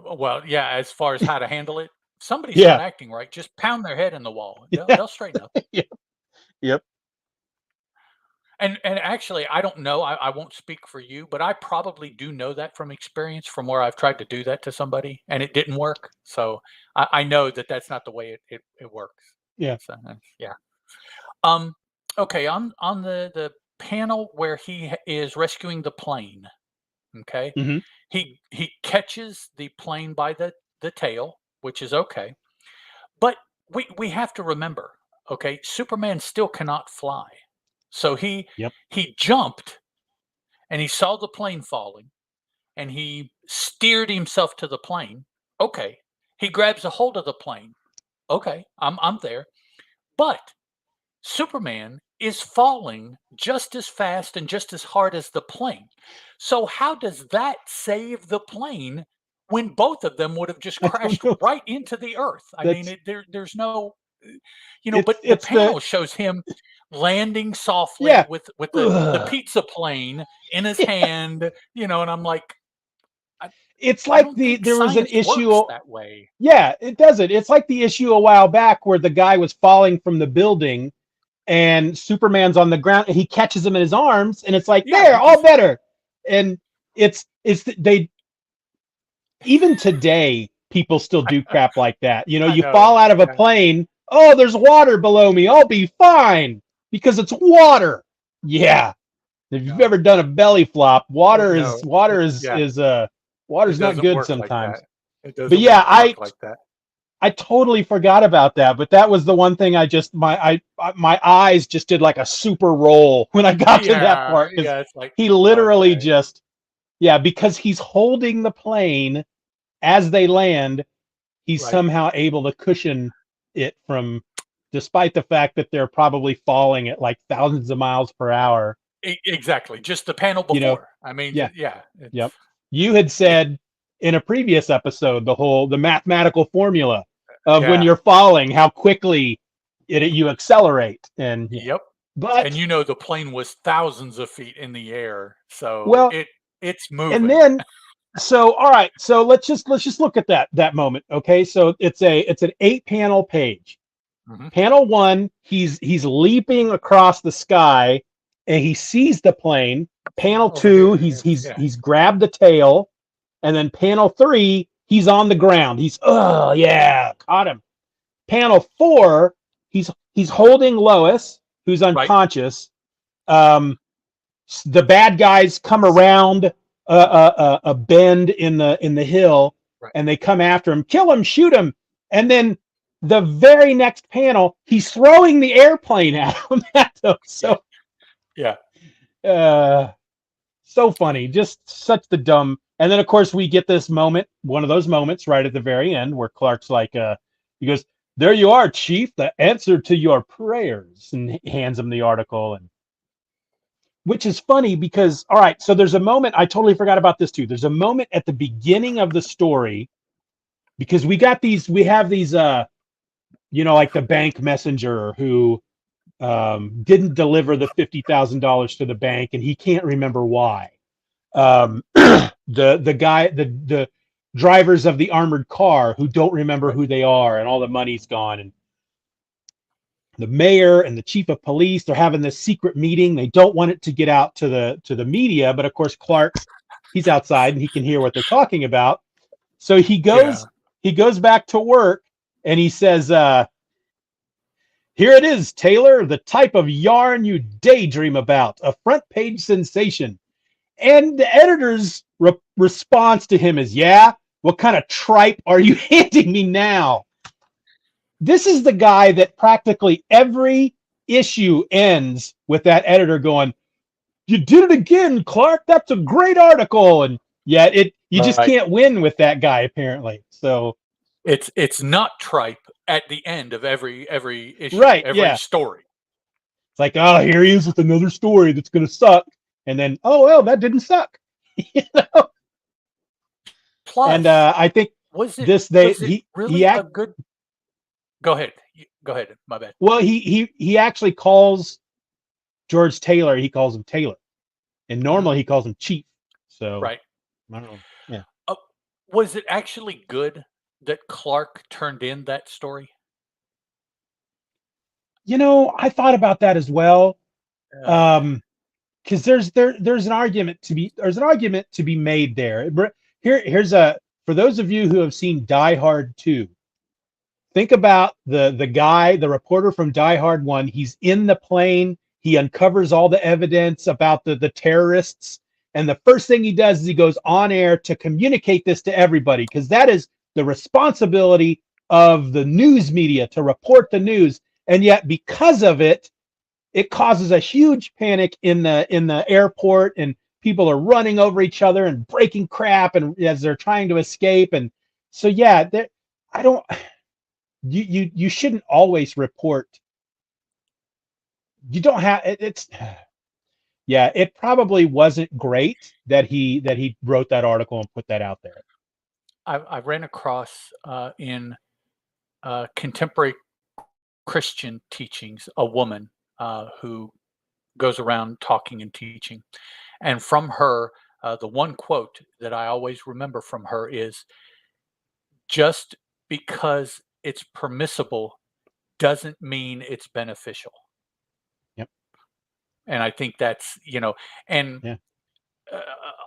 Well, yeah, as far as how to handle it, somebody's not acting right. Just pound their head in the wall. They'll straighten up. Yep. And actually, I don't know. I won't speak for you, but I probably do know that from experience, from where I've tried to do that to somebody and it didn't work. So I know that that's not the way it works. Yeah. So, yeah. Okay. On the panel where he is rescuing the plane. Okay. Mm-hmm. He catches the plane by the tail, which is okay. But we have to remember, okay, Superman still cannot fly. So he jumped and he saw the plane falling and he steered himself to the plane. Okay. He grabs a hold of the plane. Okay, I'm there. But Superman is falling just as fast and just as hard as the plane. So how does that save the plane when both of them would have just crashed right into the earth? I mean, there's no, but the panel shows him landing softly with the pizza plane in his hand, and I'm like, it's like there was an issue that way. Yeah, it doesn't. It's like the issue a while back where the guy was falling from the building and Superman's on the ground and he catches him in his arms and it's like, there, all better. And they even today people still do crap like that. You fall out of a plane. Oh, there's water below me. I'll be fine because it's water. Yeah. If you've ever done a belly flop, water's It not doesn't good work like sometimes. that. It But doesn't yeah, work like that. I totally forgot about that, but that was the one thing I just my eyes just did like a super roll when I got to that part, because It's like, he literally okay. just because he's holding the plane as they land, he's Right. somehow able to cushion it from, despite the fact that they're probably falling at like thousands of miles per hour. Exactly. Just the panel You know, before. I mean, yeah, it's yep. You had said in a previous episode the mathematical formula of when yeah. you're falling, how quickly you accelerate, and Yep. And but the plane was thousands of feet in the air, so well, it's and moving. then so all right, so let's just look at that moment, okay? So it's an 8-panel page. Mhm. Panel 1, he's leaping across the sky, and he sees the plane. Panel Over 2, here. he's grabbed the tail, and then panel 3, he's on the ground. He's caught him. Panel 4, he's holding Lois, who's Right. unconscious. The bad guys come around a bend in the hill, Right. and they come after him, kill him, shoot him, and then the very next panel, he's throwing the airplane at him. So so funny, just such the dumb. And then of course we get this moment, one of those moments right at the very end, where Clark's like, he goes, "There you are, Chief, the answer to your prayers," and he hands him the article. And which is funny because, all right, so there's a moment, I totally forgot about this too. There's a moment at the beginning of the story, because we have these like the bank messenger who didn't deliver the $50,000 to the bank, and he can't remember why. The drivers of the armored car who don't remember who they are, and all the money's gone. And the mayor and the chief of police, they're having this secret meeting. They don't want it to get out to the media, but of course Clark, he's outside and he can hear what they're talking about. So he goes back to work, and he says, "Here it is, Taylor, the type of yarn you daydream about, a front page sensation." And the editor's response to him is, "Yeah, what kind of tripe are you handing me now?" This is the guy that practically every issue ends with that editor going, "You did it again, Clark. That's a great article." And yet you just can't win with that guy, apparently. So it's not tripe at the end of every issue, right, every story. It's like, oh, here he is with another story that's gonna suck, and then, oh well, that didn't suck. Plus, and I think really a good? Go ahead. My bad. Well, he actually calls George Taylor. He calls him Taylor, and normally he calls him Chief. So right. I don't know. Yeah. Was it actually good that Clark turned in that story? I thought about that as well. Because there's an argument to be made there. Here's for those of you who have seen Die Hard 2. Think about the guy, the reporter from Die Hard 1. He's in the plane. He uncovers all the evidence about the terrorists. And the first thing he does is he goes on air to communicate this to everybody, because that is the responsibility of the news media, to report the news. And yet, because of it, it causes a huge panic in the airport, and people are running over each other and breaking crap, and as they're trying to escape. And so, yeah, I don't. You shouldn't always report. You don't have it's. Yeah, it probably wasn't great that he wrote that article and put that out there. I ran across in contemporary Christian teachings a woman who goes around talking and teaching, and from her, the one quote that I always remember from her is, "Just because it's permissible doesn't mean it's beneficial." Yep. And I think that's, and Yeah.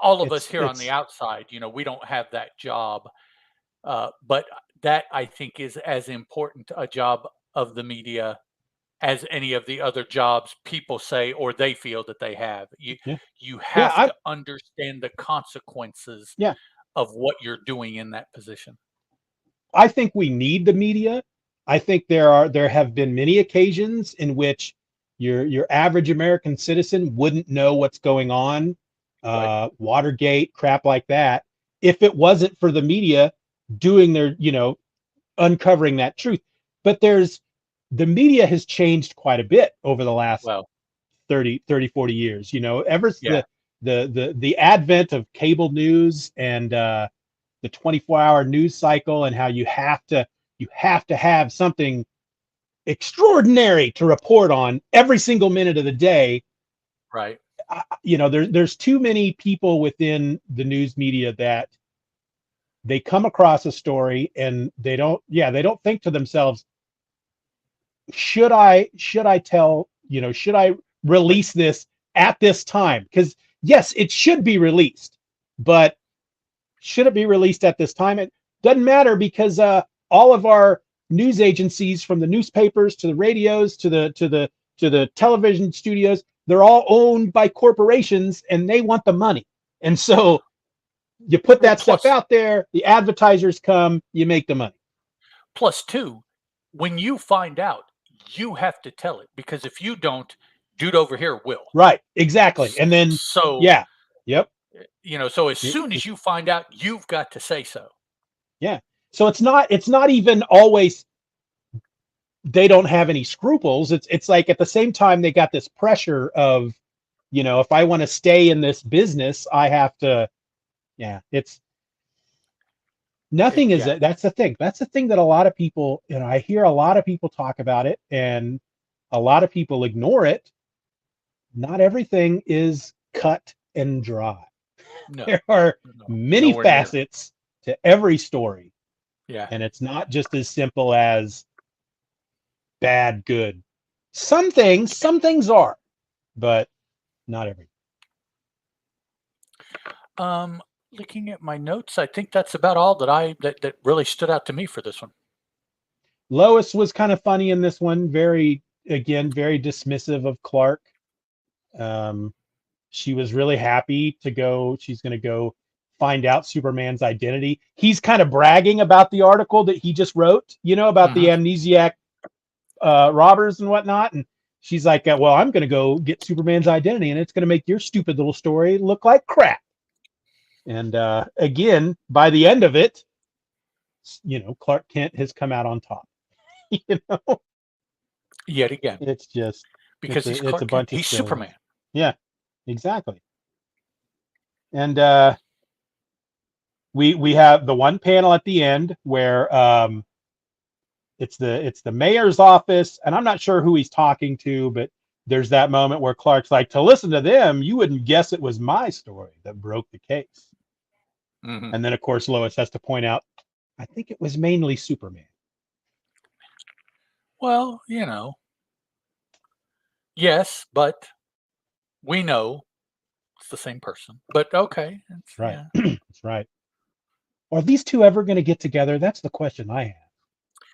all of us here on the outside, we don't have that job, but that I think is as important a job of the media as any of the other jobs people say or they feel that they have. Yeah. You Yeah. have to understand the consequences Yeah. of what you're doing in that position. I think we need the media. I think there have been many occasions in which your average American citizen wouldn't know what's going on, Right. Watergate, crap like that, if it wasn't for the media doing their, uncovering that truth. But the media has changed quite a bit over the last Well, 40 years, ever yeah. the advent of cable news and the 24-hour news cycle, and how you have to have something extraordinary to report on every single minute of the day. Right. There's too many people within the news media that they come across a story and they don't think to themselves, should I tell, should I release this at this time? Because yes, it should be released, but should it be released at this time? It doesn't matter, because all of our news agencies, from the newspapers to the radios to the television studios, they're all owned by corporations, and they want the money. And so you put that stuff out there, the advertisers come, you make the money. Plus, two, when you find out, you have to tell it, because if you don't, dude over here will. Right, exactly. And then yeah, yep. So as soon as you find out, you've got to say so. Yeah. So it's not even always they don't have any scruples. It's like at the same time they got this pressure of, if I want to stay in this business, I have to. Yeah, it's nothing is. That's the thing. That's the thing that a lot of people, I hear a lot of people talk about it, and a lot of people ignore it. Not everything is cut and dry. No, there are many facets to every story. Yeah. And it's not just as simple as bad, good. Some things are, but not everything. Looking at my notes, I think that's about all that really stood out to me for this one. Lois was kind of funny in this one. Very dismissive of Clark. She was really happy to go. She's going to go find out Superman's identity. He's kind of bragging about the article that he just wrote, about the Amnesiac robbers and whatnot. And she's like, well, I'm going to go get Superman's identity, and it's going to make your stupid little story look like crap. And again, by the end of it, Clark Kent has come out on top. Yet again. It's just because he's Clark Kent. He's Superman. Yeah, exactly. And we have the one panel at the end where it's the mayor's office, and I'm not sure who he's talking to, but there's that moment where Clark's like, to listen to them, you wouldn't guess it was my story that broke the case. And then, of course, Lois has to point out, I think it was mainly Superman. Well, yes, but we know it's the same person. But okay. That's right. Yeah. That's right. Are these two ever going to get together? That's the question I have.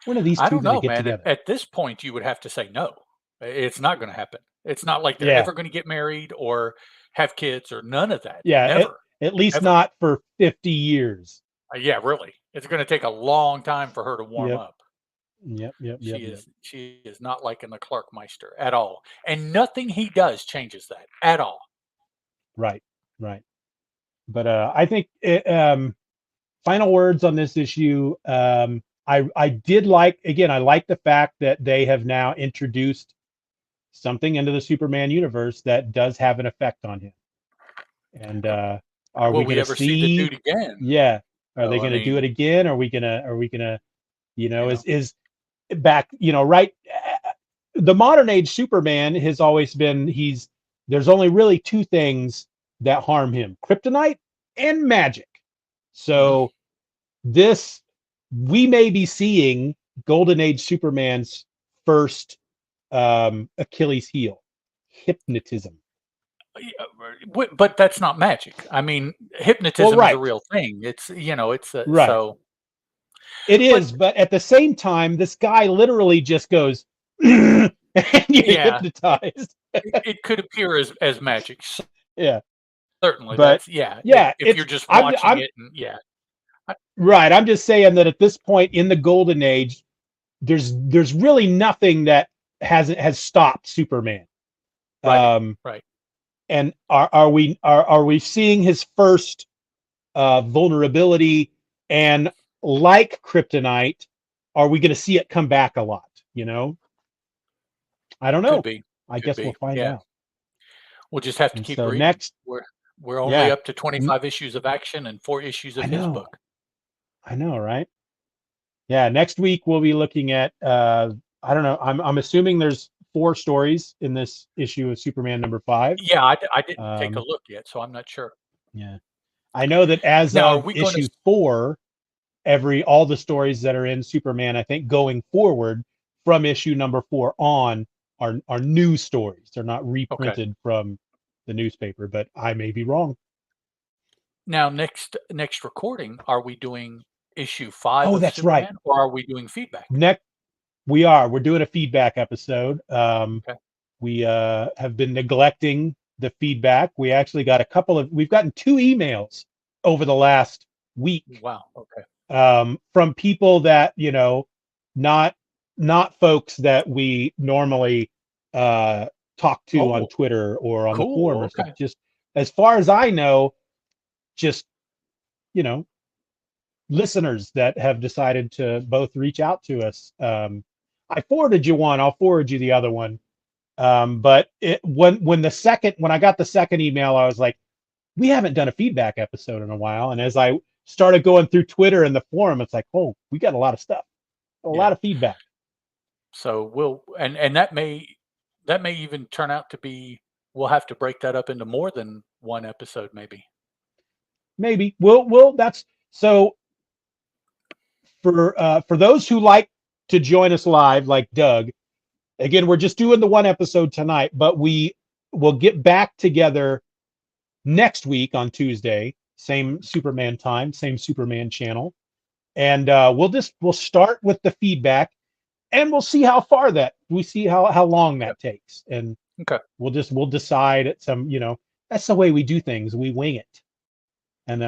When are these two going to get together? At this point, you would have to say no. It's not going to happen. It's not like they're ever going to get married or have kids or none of that. Yeah, never. At least not for 50 years. Yeah, really. It's going to take a long time for her to warm up. Yep. She is not liking the Clarkmeister at all. And nothing he does changes that at all. Right. But I think final words on this issue. I did like, again, I like the fact that they have now introduced something into the Superman universe that does have an effect on him. And are we going to see the dude again? Yeah. Are they going to do it again? Are we gonna, is back, right? The modern age Superman has always been, there's only really two things that harm him: kryptonite and magic. So we may be seeing Golden Age Superman's first Achilles heel, hypnotism. But that's not magic. I mean, hypnotism is a real thing. It's right. So It is, but at the same time, this guy literally just goes, and you're hypnotized. It could appear as magic. Yeah. Certainly, But that's yeah. yeah, If you're just watching it, and right. I'm just saying that at this point in the golden age, there's really nothing that has stopped Superman. right. And are we seeing his first vulnerability? And like Kryptonite, are we going to see it come back a lot? You know, I don't know. Could be. I guess we'll find out. We'll just have to keep reading. Next, we're only up to 25 issues of Action and 4 issues of his book. I know, right? Yeah, next week we'll be looking at I don't know. I'm assuming there's 4 stories in this issue of Superman number 5. Yeah, I didn't take a look yet, so I'm not sure. Yeah, I know that as of issue 4, all the stories that are in Superman, I think going forward from issue number 4 on are new stories. They're not reprinted from the newspaper, but I may be wrong. Now, next recording, are we doing issue 5 of that's Superman, right, or are we doing feedback? We're doing a feedback episode. We have been neglecting the feedback. We actually got we've gotten 2 emails over the last week. Wow. Okay. From people that, you know, not folks that we normally talk to on Twitter or on the forum or stuff. Just as far as I know, just, you know, listeners that have decided to both reach out to us. I forwarded you one. I'll forward you the other one. But when I got the second email, I was like, we haven't done a feedback episode in a while. And as I started going through Twitter and the forum, it's like, oh, we got a lot of stuff, a lot of feedback. So we'll and that may even turn out to be, we'll have to break that up into more than one episode, maybe. We'll that's so for those who like to join us live, like Doug. Again, we're just doing the one episode tonight, but we will get back together next week on Tuesday, same Superman time, same Superman channel, and we'll start with the feedback, and we'll see how far how long that takes, and we'll decide at some, you know, that's the way we do things. We wing it, and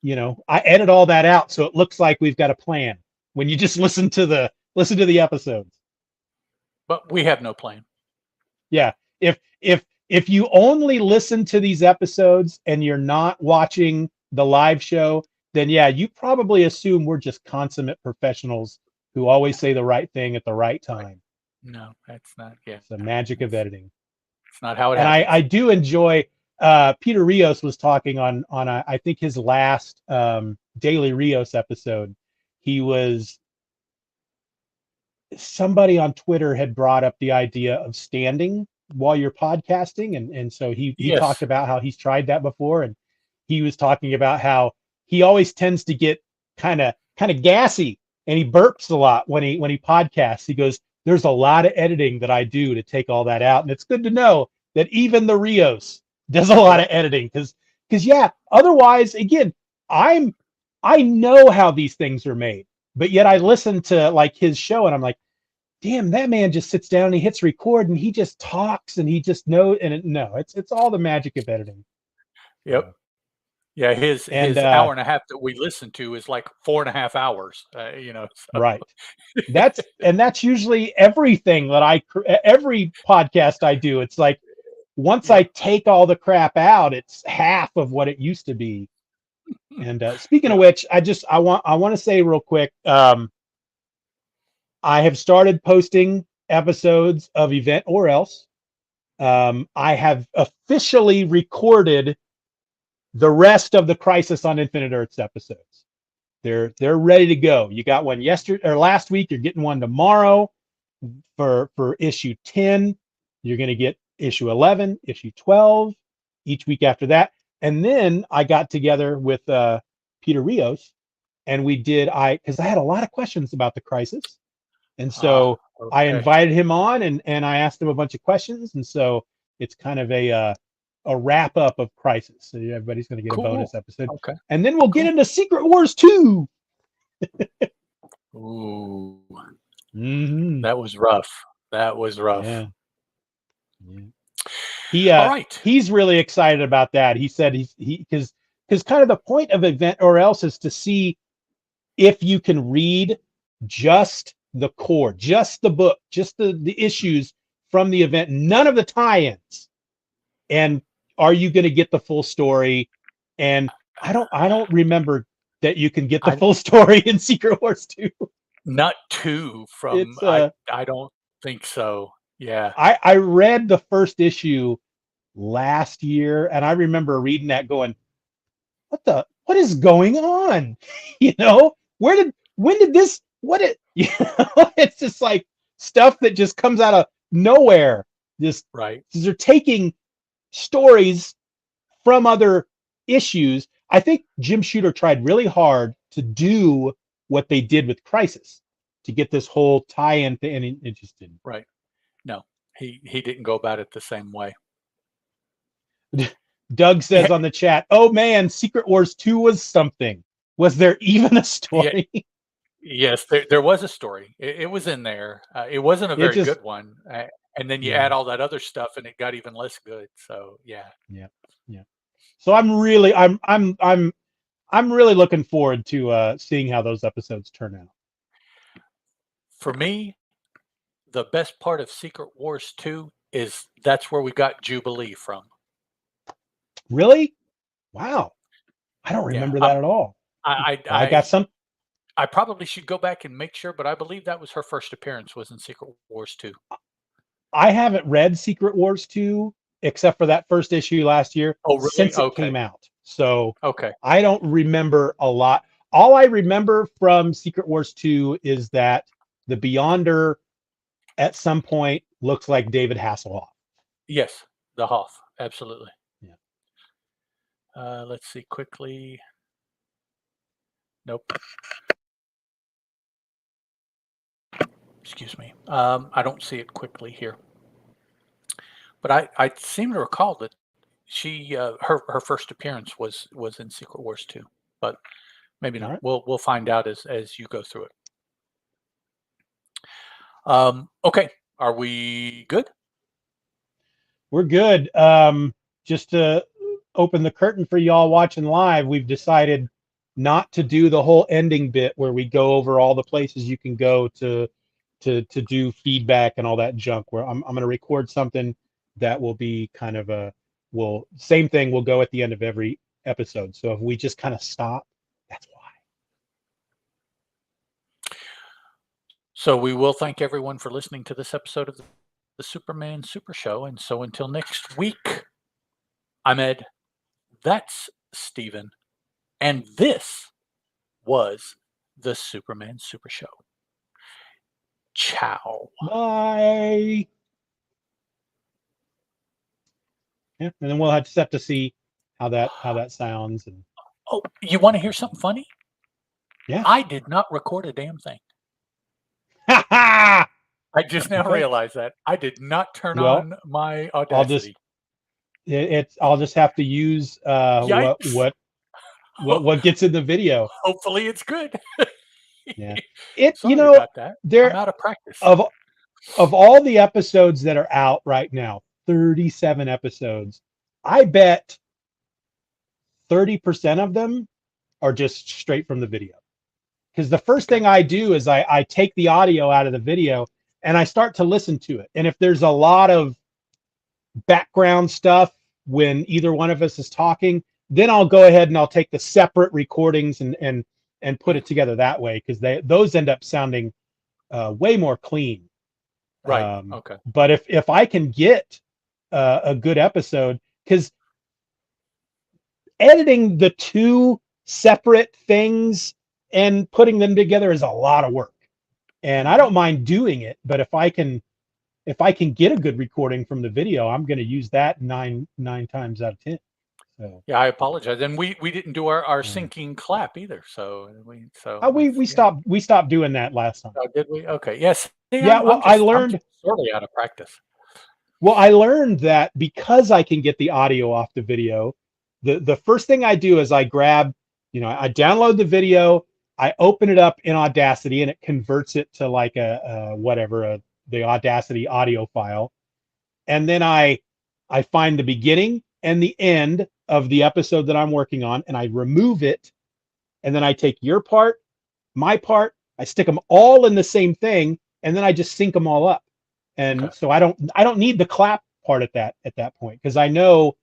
you know, I edit all that out so it looks like we've got a plan when you just listen to the episodes. But we have no plan. Yeah. If you only listen to these episodes and you're not watching the live show, then yeah, you probably assume we're just consummate professionals who always say the right thing at the right time. No, that's not. Yeah. It's the magic of editing. It's not how it happens. And I do enjoy Peter Rios was talking on I think his last Daily Rios episode. Somebody on Twitter had brought up the idea of standing while you're podcasting, and so he talked about how he's tried that before, and he was talking about how he always tends to get kind of gassy, and he burps a lot when he podcasts. He goes, there's a lot of editing that I do to take all that out, and it's good to know that even the Rios does a lot of editing, because yeah, otherwise, again, I know how these things are made, but yet I listen to like his show and I'm like, damn, that man just sits down and he hits record and he just talks and he just knows. And it's all the magic of editing. Yep. Yeah. His hour and a half that we listen to is like 4.5 hours, you know. So. Right. That's usually everything that every podcast I do. It's like, once I take all the crap out, it's half of what it used to be. And speaking of which, I want to say real quick, I have started posting episodes of Event or Else. I have officially recorded the rest of the Crisis on Infinite Earths episodes. They're ready to go. You got one last week. You're getting one tomorrow for issue 10. You're going to get issue 11, issue 12, each week after that. And then I got together with Peter Rios, and because I had a lot of questions about the Crisis. And so I invited him on and I asked him a bunch of questions. And so it's kind of a wrap up of Crisis. So everybody's going to get a bonus episode. Okay. And then we'll get into Secret Wars 2. Ooh, Mm-hmm. that was rough. That was rough. Yeah. Yeah. All right. He's really excited about that. He said because kind of the point of Event or Else is to see if you can read just the core, just the book, just the issues from the event, none of the tie-ins. And are you going to get the full story? And I don't remember that you can get the full story in Secret Wars 2. Not 2 from I don't think so. Yeah. I read the first issue last year, and I remember reading that going, what is going on? You know, when did this, you know, it's just like stuff that just comes out of nowhere. Just right. They're taking stories from other issues. I think Jim Shooter tried really hard to do what they did with Crisis, to get this whole tie-in thing, and it just didn't. Right. No, he didn't go about it the same way. Doug says on the chat, "Oh man, Secret Wars 2 was something. Was there even a story?" Yeah. Yes, there was a story. It was in there. It wasn't a very good one. And then you add all that other stuff, and it got even less good. So yeah. So I'm really looking forward to seeing how those episodes turn out. For me, the best part of Secret Wars 2 is that's where we got Jubilee from. Really? Wow. I don't remember that at all. I got some. I probably should go back and make sure, but I believe that was her first appearance was in Secret Wars 2. I haven't read Secret Wars 2 except for that first issue last year since it came out. So I don't remember a lot. All I remember from Secret Wars 2 is that the Beyonder at some point looks like David Hasselhoff. Yes, the Hoff. Absolutely. Yeah. Let's see quickly. Nope. Excuse me. I don't see it quickly here. But I seem to recall that she her first appearance was in Secret Wars 2, but maybe not. Right. We'll find out as you go through it. Okay, are we good? We're good. Just to open the curtain for y'all watching live, we've decided not to do the whole ending bit where we go over all the places you can go to do feedback and all that junk. Where I'm going to record something that will be kind of same thing will go at the end of every episode. So if we just kind of stop, that's why. So we will thank everyone for listening to this episode of the Superman Super Show. And so until next week, I'm Ed. That's Steven. And this was the Superman Super Show. Ciao. Bye. Yeah, and then we'll have to see how that sounds. And oh, you want to hear something funny? Yeah. I did not record a damn thing. I just now realized that. I did not turn on my Audacity. I'll just have to use what gets in the video. Hopefully it's good. Yeah. Sorry about that. I'm out of practice. Of all the episodes that are out right now, 37 episodes, I bet 30% of them are just straight from the video. Because the first thing I do is I take the audio out of the video and I start to listen to it. And if there's a lot of background stuff when either one of us is talking, then I'll go ahead and I'll take the separate recordings and put it together that way, because those end up sounding way more clean. Right. Okay. But if I can get a good episode, because editing the two separate things and putting them together is a lot of work, and I don't mind doing it. But if I can get a good recording from the video, I'm going to use that nine times out of 10. So yeah, I apologize, and we didn't do our syncing clap either. So we stopped doing that last time. Oh, did we? Okay. Yes. Yeah. I learned sorely out of practice. Well, I learned that because I can get the audio off the video, the first thing I do is I grab, I download the video I open it up in Audacity and it converts it to like the Audacity audio file. And then I find the beginning and the end of the episode that I'm working on, and I remove it. And then I take your part, my part, I stick them all in the same thing, and then I just sync them all up. And so I don't need the clap part at that point, because I know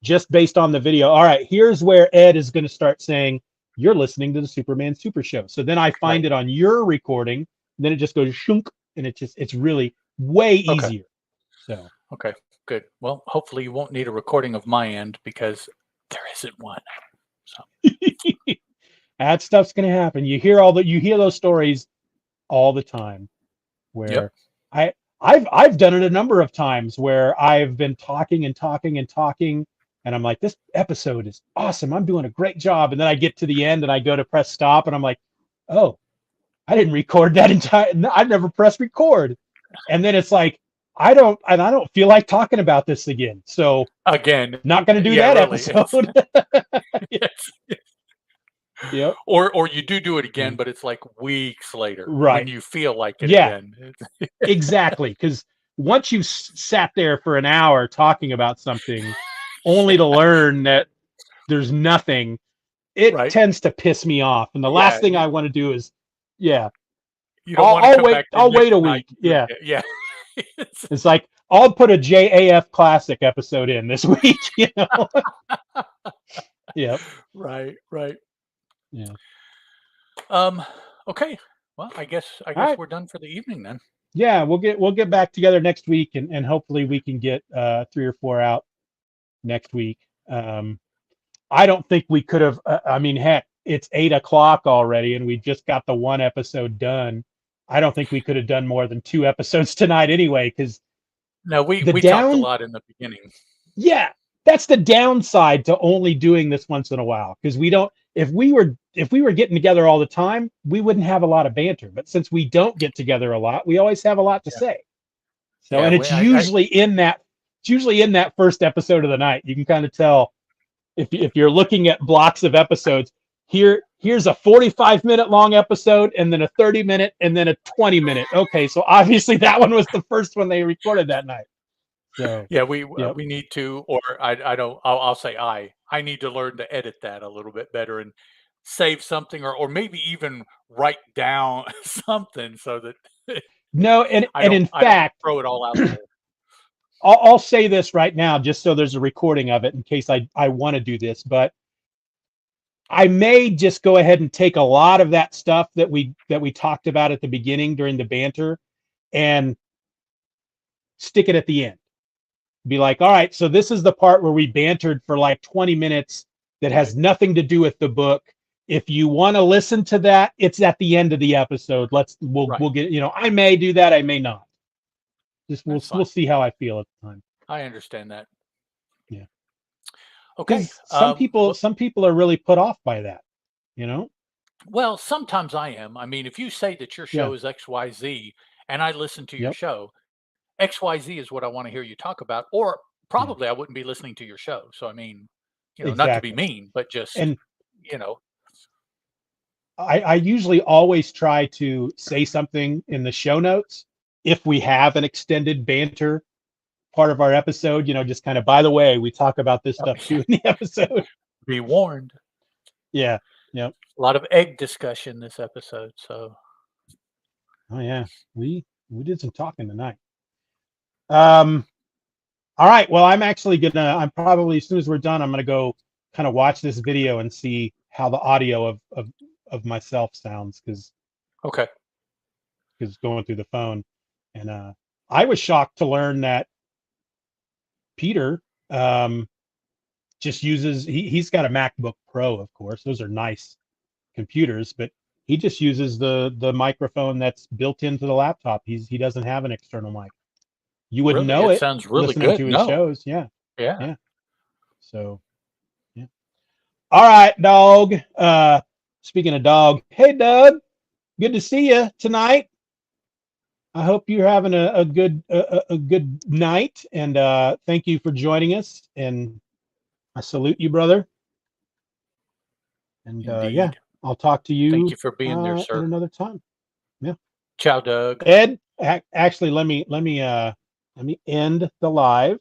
just based on the video, all right, here's where Ed is going to start saying, you're listening to the Superman Super Show. So then I find it on your recording, then it just goes shunk, and it's really way easier. So okay, good. Well, hopefully you won't need a recording of my end, because there isn't one. So that stuff's gonna happen. You hear those stories all the time where I've done it a number of times where I've been talking and talking and talking, and I'm like, this episode is awesome, I'm doing a great job, and then I get to the end and I go to press stop and I'm like, oh, I didn't record that entire, I've never pressed record. And then it's like, I don't feel like talking about this again. So again, not going to do that really, episode. Yes. Yep. Or you do it again, but it's like weeks later, right? When you feel like it again. Exactly, because once you've sat there for an hour talking about something, only to learn that there's nothing, it tends to piss me off. And the last thing I want to do is, you don't I'll wait a week. Yeah. It's like, I'll put a JAF Classic episode in this week, you know? Yep. Right. Yeah. Okay. Well, I guess we're done for the evening then. Yeah, we'll get back together next week, and hopefully we can get 3 or 4 out next week. I don't think we could have. I mean, heck, it's 8 o'clock already, and we just got the 1 episode done. I don't think we could have done more than 2 episodes tonight anyway, because we talked a lot in the beginning. Yeah, that's the downside to only doing this once in a while, because we don't. If we were getting together all the time, we wouldn't have a lot of banter. But since we don't get together a lot, we always have a lot to say. So, and it's usually in that first episode of the night. You can kind of tell if you're looking at blocks of episodes. Here's a 45-minute long episode, and then a 30-minute, and then a 20-minute. Okay, so obviously that one was the first one they recorded that night. So yeah, we need to, or I'll say I need to learn to edit that a little bit better and save something, or maybe even write down something so that no, and in fact, throw it all out there. I'll say this right now, just so there's a recording of it in case I want to do this, but I may just go ahead and take a lot of that stuff that we talked about at the beginning during the banter and stick it at the end. Be like, all right, so this is the part where we bantered for like 20 minutes that has nothing to do with the book. If you want to listen to that, it's at the end of the episode. We'll get, I may do that, I may not. Just we'll see how I feel at the time. I understand that. Yeah. Okay. Some people are really put off by that, Well, sometimes I am. I mean, if you say that your show is XYZ and I listen to your show, XYZ is what I want to hear you talk about, or probably I wouldn't be listening to your show. So, I mean, not to be mean, but just, I usually always try to say something in the show notes if we have an extended banter part of our episode, just kind of, by the way, we talk about this stuff too in the episode. Be warned. Yeah. Yep. A lot of egg discussion this episode. So. Oh yeah, we did some talking tonight. All right. Well, I'm probably, as soon as we're done, I'm gonna go kind of watch this video and see how the audio of myself sounds, because going through the phone, and I was shocked to learn that Peter just uses, he's got a MacBook Pro, of course. Those are nice computers, but he just uses the microphone that's built into the laptop. He doesn't have an external mic. You wouldn't know it. Sounds really listening good. to his shows. Yeah. Yeah. So, yeah. All right, dog. Speaking of dog, hey, Doug. Good to see you tonight. I hope you're having a good night, and thank you for joining us. And I salute you, brother. And yeah, I'll talk to you. Thank you for being there, at sir. another time. Yeah. Ciao, Doug. Ed, actually, let me end the live.